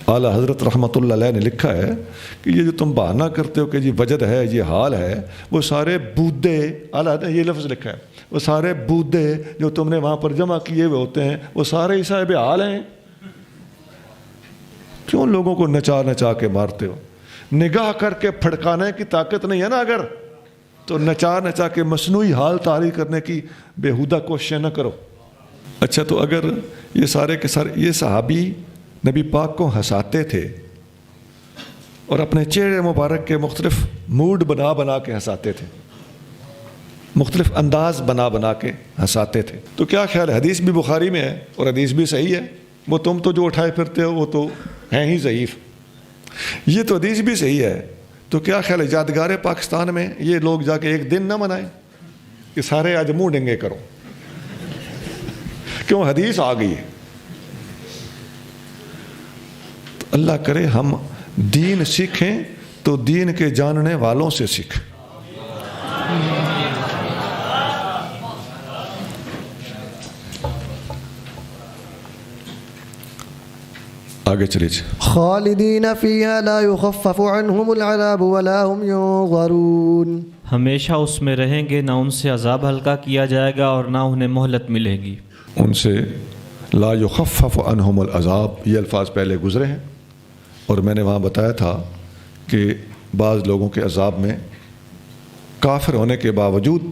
اعلیٰ حضرت رحمۃ اللہ علیہ نے لکھا ہے کہ یہ جو تم بہانہ کرتے ہو کہ جی وجد ہے، یہ حال ہے، وہ سارے بودے، اعلیٰ حضرت نے یہ لفظ لکھا ہے، وہ سارے بودے جو تم نے وہاں پر جمع کیے ہوئے ہوتے ہیں وہ سارے ہی صاحب حال ہیں۔ کیوں لوگوں کو نچا نچا کے مارتے ہو؟ نگاہ کر کے پھڑکانے کی طاقت نہیں ہے نا اگر، تو نچا نچا کے مصنوعی حال طاری کرنے کی بےہودہ کوششیں نہ کرو۔ اچھا، تو اگر یہ سارے کے سارے یہ صحابی نبی پاک کو ہنساتے تھے اور اپنے چہرے مبارک کے مختلف موڈ بنا بنا کے ہنساتے تھے، مختلف انداز بنا بنا کے ہنساتے تھے، تو کیا خیال ہے؟ حدیث بھی بخاری میں ہے اور حدیث بھی صحیح ہے، وہ تم تو جو اٹھائے پھرتے ہو وہ تو ہیں ہی ضعیف، یہ تو حدیث بھی صحیح ہے، تو کیا خیال ہے یادگار پاکستان میں یہ لوگ جا کے ایک دن نہ منائیں کہ سارے آج منہ ڈنگے کرو؟ کیوں؟ حدیث آ گئی ہے۔ تو اللہ کرے ہم دین سیکھیں تو دین کے جاننے والوں سے سیکھیں۔ آگے چلیے۔ خالدین فیہا لا یخفف عنہم العذاب ولا هم ینظرون، ہمیشہ اس میں رہیں گے، نہ ان سے عذاب ہلکا کیا جائے گا اور نہ انہیں مہلت ملے گی۔ ان سے لا یخفف عنہم العذاب، یہ الفاظ پہلے گزرے ہیں، اور میں نے وہاں بتایا تھا کہ بعض لوگوں کے عذاب میں کافر ہونے کے باوجود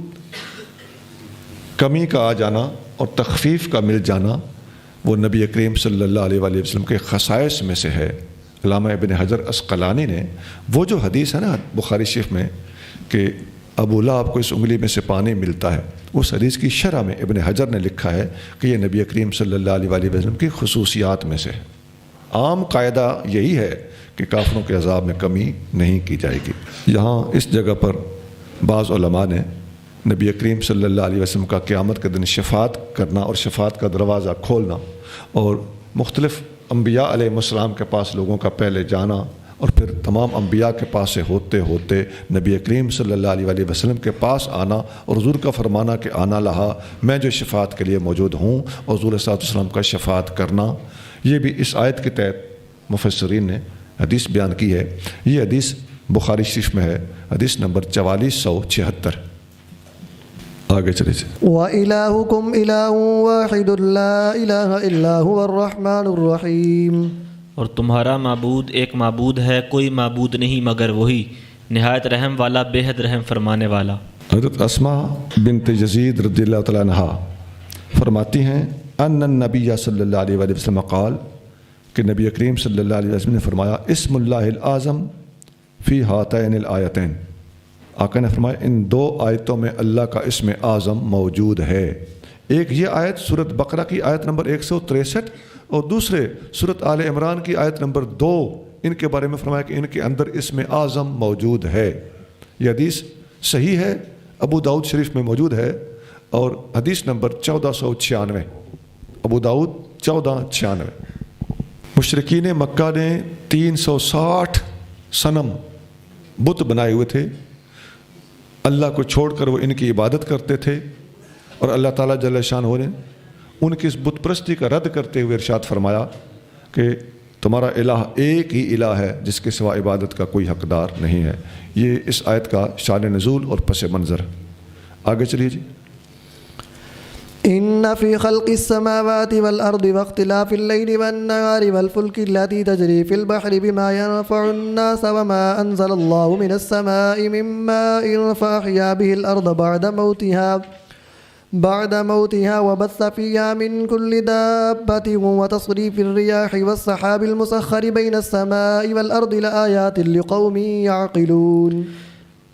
کمی کا آ جانا اور تخفیف کا مل جانا وہ نبی کریم صلی اللہ علیہ وآلہ وسلم کے خصائص میں سے ہے۔ علامہ ابن حجر عسقلانی نے وہ جو حدیث ہے نا بخاری شریف میں کہ ابو لہب کو اس انگلی میں سے پانی ملتا ہے، اس حدیث کی شرح میں ابن حجر نے لکھا ہے کہ یہ نبی کریم صلی اللہ علیہ وآلہ وسلم کی خصوصیات میں سے ہے۔ عام قاعدہ یہی ہے کہ کافروں کے عذاب میں کمی نہیں کی جائے گی۔ یہاں اس جگہ پر بعض علماء نے نبی کریم صلی اللہ علیہ وسلم کا قیامت کے دن شفاعت کرنا اور شفاعت کا دروازہ کھولنا اور مختلف انبیاء علیہ السلام کے پاس لوگوں کا پہلے جانا اور پھر تمام انبیاء کے پاس سے ہوتے ہوتے نبی کریم صلی اللہ علیہ وآلہ وسلم کے پاس آنا اور حضور کا فرمانا کہ آنا لہا، میں جو شفاعت کے لیے موجود ہوں، اور حضور صلی اللہ علیہ وسلم کا شفاعت کرنا، یہ بھی اس آیت کے تحت مفسرین نے حدیث بیان کی ہے۔ یہ حدیث بخاری شریف میں ہے، حدیث نمبر 4476۔ آگے چلیے۔ وَإِلَٰهُكُمْ إِلَٰهٌ وَاحِدٌ لَا إِلَٰهَ إِلَّا هُوَ الرَّحْمَٰنُ الرَّحِيمُ، اور تمہارا معبود ایک معبود ہے، کوئی معبود نہیں مگر وہی، نہایت رحم والا، بے حد رحم فرمانے والا۔ حضرت اسما بنت یزید رضی اللہ تعالیٰ عنہا فرماتی ہیں ان النبی صلی اللہ علیہ وآلہ وسلم قال کہ نبی کریم صلی اللہ علیہ وسلم نے فرمایا اسم اللہ الاعظم فی ہاتین الآیتین، آقا نے فرمایا ان دو آیتوں میں اللہ کا اسم اعظم موجود ہے۔ ایک یہ آیت سورۃ بقرہ کی آیت نمبر 163 اور دوسرے سورۃ آل عمران کی آیت نمبر 2، ان کے بارے میں فرمایا کہ ان کے اندر اسم اعظم موجود ہے۔ یہ حدیث صحیح ہے، ابو داؤد شریف میں موجود ہے اور حدیث نمبر 1496، ابو داؤد 1496۔ مشرکین مکہ نے 360 صنم بت بنائے ہوئے تھے، اللہ کو چھوڑ کر وہ ان کی عبادت کرتے تھے، اور اللہ تعالیٰ جل شانہ نے ان کی اس بت پرستی کا رد کرتے ہوئے ارشاد فرمایا کہ تمہارا الہ ایک ہی الہ ہے جس کے سوا عبادت کا کوئی حقدار نہیں ہے۔ یہ اس آیت کا شان نزول اور پس منظر۔ آگے چلیے جی۔ إن في خلق السماوات والأرض واختلاف الليل والنهار والفلك التي تجري في البحر بما ينفع الناس وما أنزل الله من السماء من ماء فأحيا به الأرض بعد موتها وبث فيها من كل دابة وتصريف الرياح والسحاب المسخر بين السماء والأرض لآيات لقوم يعقلون۔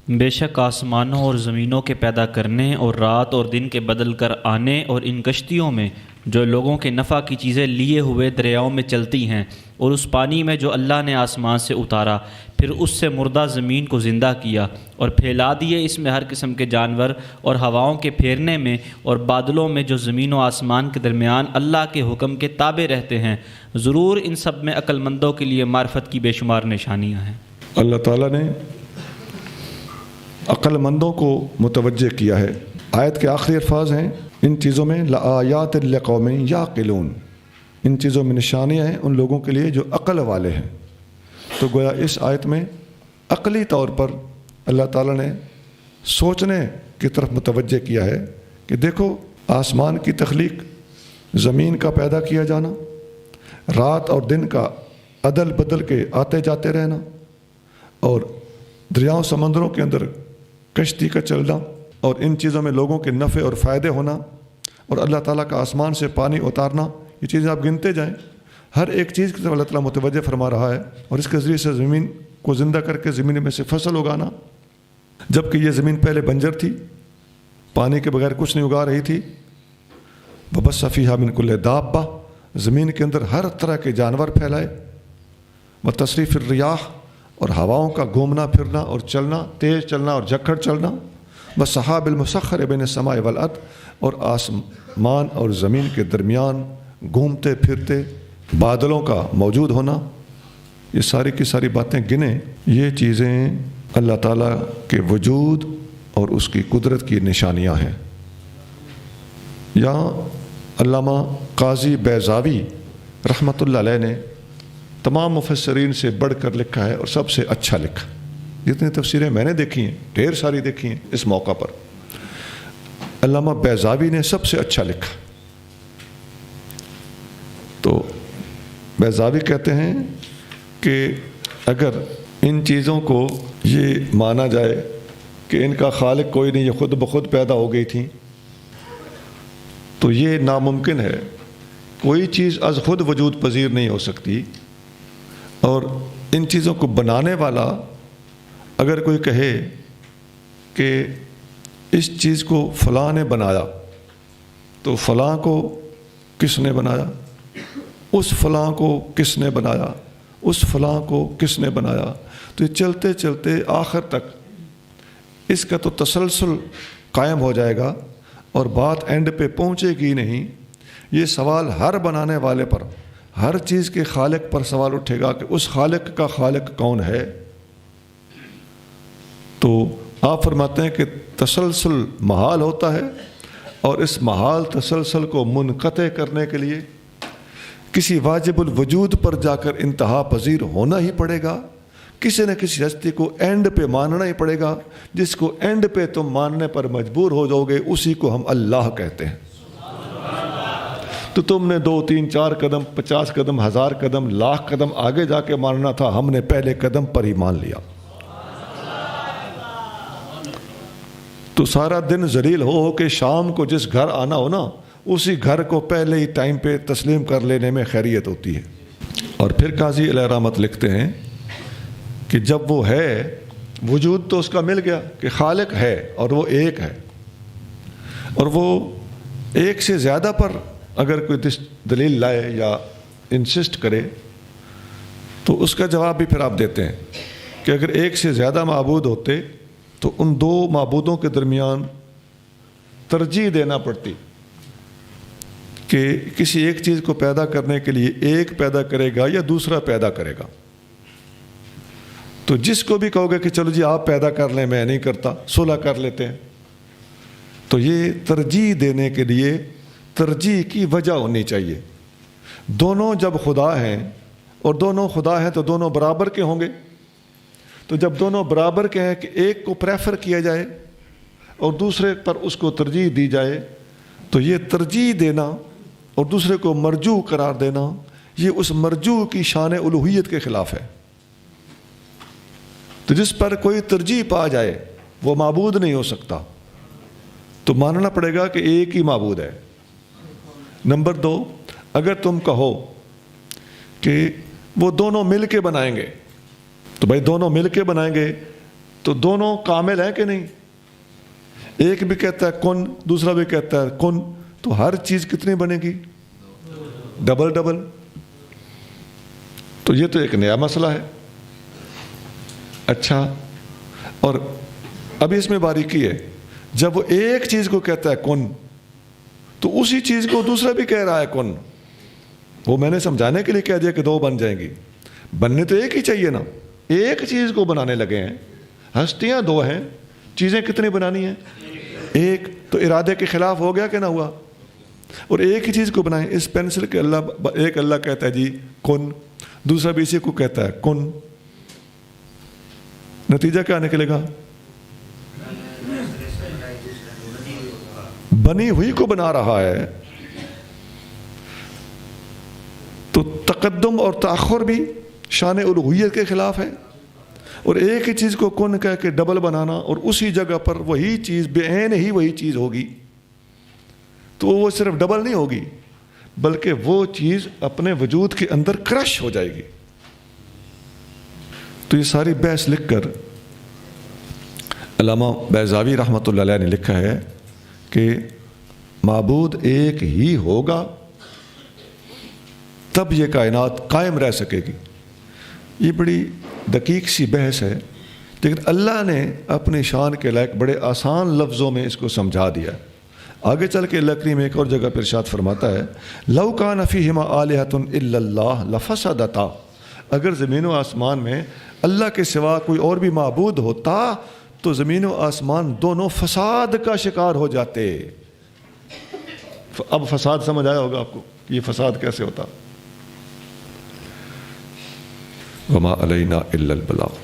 بے شک آسمانوں اور زمینوں کے پیدا کرنے اور رات اور دن کے بدل کر آنے اور ان کشتیوں میں جو لوگوں کے نفع کی چیزیں لیے ہوئے دریاؤں میں چلتی ہیں، اور اس پانی میں جو اللہ نے آسمان سے اتارا، پھر اس سے مردہ زمین کو زندہ کیا اور پھیلا دیے اس میں ہر قسم کے جانور، اور ہواؤں کے پھیرنے میں اور بادلوں میں جو زمین و آسمان کے درمیان اللہ کے حکم کے تابع رہتے ہیں، ضرور ان سب میں عقل مندوں کے لیے معرفت کی بے شمار نشانیاں ہیں۔ اللہ تعالیٰ نے عقل مندوں کو متوجہ کیا ہے۔ آیت کے آخری الفاظ ہیں ان چیزوں میں لآیات لقوم یعقلون، ان چیزوں میں نشانیاں ہیں ان لوگوں کے لیے جو عقل والے ہیں۔ تو گویا اس آیت میں عقلی طور پر اللہ تعالیٰ نے سوچنے کی طرف متوجہ کیا ہے کہ دیکھو آسمان کی تخلیق، زمین کا پیدا کیا جانا، رات اور دن کا عدل بدل کے آتے جاتے رہنا، اور دریاؤں سمندروں کے اندر کشتی کا چلنا، اور ان چیزوں میں لوگوں کے نفع اور فائدے ہونا، اور اللہ تعالیٰ کا آسمان سے پانی اتارنا، یہ چیزیں آپ گنتے جائیں، ہر ایک چیز کی طرف اللہ تعالیٰ متوجہ فرما رہا ہے، اور اس کے ذریعے سے زمین کو زندہ کر کے زمین میں سے فصل اگانا، جبکہ یہ زمین پہلے بنجر تھی، پانی کے بغیر کچھ نہیں اگا رہی تھی۔ وبث فیہا من کل دابہ، زمین کے اندر ہر طرح کے جانور پھیلائے، وتصریف الریاح، اور ہواؤں کا گھومنا پھرنا اور چلنا، تیز چلنا اور جھکڑ چلنا، والسحاب المسخر بین السماء والارض، اور آسمان اور زمین کے درمیان گھومتے پھرتے بادلوں کا موجود ہونا، یہ ساری کی ساری باتیں گنیں، یہ چیزیں اللہ تعالیٰ کے وجود اور اس کی قدرت کی نشانیاں ہیں۔ یہاں علامہ قاضی بیضاوی رحمۃ اللہ علیہ نے تمام مفسرین سے بڑھ کر لکھا ہے اور سب سے اچھا لکھا۔ جتنی تفسیریں میں نے دیکھی ہیں، ڈھیر ساری دیکھی ہیں اس موقع پر، علامہ بیضاوی نے سب سے اچھا لکھا۔ تو بیضاوی کہتے ہیں کہ اگر ان چیزوں کو یہ مانا جائے کہ ان کا خالق کوئی نہیں، یہ خود بخود پیدا ہو گئی تھیں، تو یہ ناممکن ہے۔ کوئی چیز از خود وجود پذیر نہیں ہو سکتی، اور ان چیزوں کو بنانے والا اگر کوئی کہے کہ اس چیز کو فلاں نے بنایا، تو فلاں کو کس نے بنایا، اس فلاں کو کس نے بنایا، اس فلاں کو کس نے بنایا، تو یہ چلتے چلتے آخر تک اس کا تو تسلسل قائم ہو جائے گا اور بات اینڈ پہ پہنچے گی نہیں۔ یہ سوال ہر بنانے والے پر، ہر چیز کے خالق پر سوال اٹھے گا کہ اس خالق کا خالق کون ہے۔ تو آپ فرماتے ہیں کہ تسلسل محال ہوتا ہے، اور اس محال تسلسل کو منقطع کرنے کے لیے کسی واجب الوجود پر جا کر انتہا پذیر ہونا ہی پڑے گا، کسی نہ کسی ہستی کو اینڈ پہ ماننا ہی پڑے گا، جس کو اینڈ پہ تم ماننے پر مجبور ہو جاؤ گے، اسی کو ہم اللہ کہتے ہیں۔ تو تم نے 2 3 4 قدم 50 قدم 1000 قدم 1,00,000 قدم آگے جا کے ماننا تھا، ہم نے پہلے قدم پر ہی مان لیا۔ تو سارا دن ذلیل ہو کہ شام کو جس گھر آنا ہو نا اسی گھر کو پہلے ہی ٹائم پہ تسلیم کر لینے میں خیریت ہوتی ہے۔ اور پھر قاضی علیہ رحمت لکھتے ہیں کہ جب وہ ہے وجود تو اس کا مل گیا کہ خالق ہے اور وہ ایک ہے، اور وہ ایک سے زیادہ پر اگر کوئی دلیل لائے یا انسسٹ کرے تو اس کا جواب بھی پھر آپ دیتے ہیں کہ اگر ایک سے زیادہ معبود ہوتے تو ان دو معبودوں کے درمیان ترجیح دینا پڑتی کہ کسی ایک چیز کو پیدا کرنے کے لیے ایک پیدا کرے گا یا دوسرا پیدا کرے گا۔ تو جس کو بھی کہو گے کہ چلو جی آپ پیدا کر لیں، میں نہیں کرتا، صلح کر لیتے ہیں، تو یہ ترجیح دینے کے لیے ترجیح کی وجہ ہونی چاہیے۔ دونوں جب خدا ہیں اور دونوں خدا ہیں تو دونوں برابر کے ہوں گے، تو جب دونوں برابر کے ہیں کہ ایک کو پریفر کیا جائے اور دوسرے پر اس کو ترجیح دی جائے، تو یہ ترجیح دینا اور دوسرے کو مرجوع قرار دینا یہ اس مرجوع کی شان الوہیت کے خلاف ہے۔ تو جس پر کوئی ترجیح پا جائے وہ معبود نہیں ہو سکتا، تو ماننا پڑے گا کہ ایک ہی معبود ہے۔ نمبر 2، اگر تم کہو کہ وہ دونوں مل کے بنائیں گے، تو بھائی دونوں مل کے بنائیں گے تو دونوں کامل ہیں کہ نہیں؟ ایک بھی کہتا ہے کن، دوسرا بھی کہتا ہے کن، تو ہر چیز کتنی بنے گی؟ Double double. تو یہ تو ایک نیا مسئلہ ہے۔ اچھا، اور ابھی اس میں باریکی ہے، جب وہ ایک چیز کو کہتا ہے کن تو اسی چیز کو دوسرا بھی کہہ رہا ہے کن۔ وہ میں نے سمجھانے کے لیے کہہ دیا کہ دو بن جائیں گی، بننے تو ایک ہی چاہیے نا۔ ایک چیز کو بنانے لگے ہیں، ہستیاں دو ہیں، چیزیں کتنی بنانی ہیں؟ ایک۔ تو ارادے کے خلاف ہو گیا کہ نہ ہوا؟ اور ایک ہی چیز کو بنائیں۔ اس پینسل کے ایک اللہ کہتا ہے جی کن، دوسرا بھی اسی کو کہتا ہے کن، نتیجہ کیا نکلے گا؟ بنی ہوئی کو بنا رہا ہے۔ تو تقدم اور تاخر بھی شان الوہیت کے خلاف ہے، اور ایک ہی چیز کو کن کہہ کے ڈبل بنانا اور اسی جگہ پر وہی چیز بعین ہی وہی چیز ہوگی، تو وہ صرف ڈبل نہیں ہوگی بلکہ وہ چیز اپنے وجود کے اندر کرش ہو جائے گی۔ تو یہ ساری بحث لکھ کر علامہ بیضاوی رحمۃ اللہ علیہ نے لکھا ہے کہ معبود ایک ہی ہوگا تب یہ کائنات قائم رہ سکے گی۔ یہ بڑی دقیق سی بحث ہے، لیکن اللہ نے اپنی شان کے لائق بڑے آسان لفظوں میں اس کو سمجھا دیا۔ آگے چل کے اللہ کریم ایک اور جگہ پر ارشاد فرماتا ہے، لو کان فیہما آلہۃ الا اللہ لفسدتا، اگر زمین و آسمان میں اللہ کے سوا کوئی اور بھی معبود ہوتا تو زمین و آسمان دونوں فساد کا شکار ہو جاتے۔ اب فساد سمجھ آیا ہوگا آپ کو کہ یہ فساد کیسے ہوتا۔ وما علینا الا البلاغ۔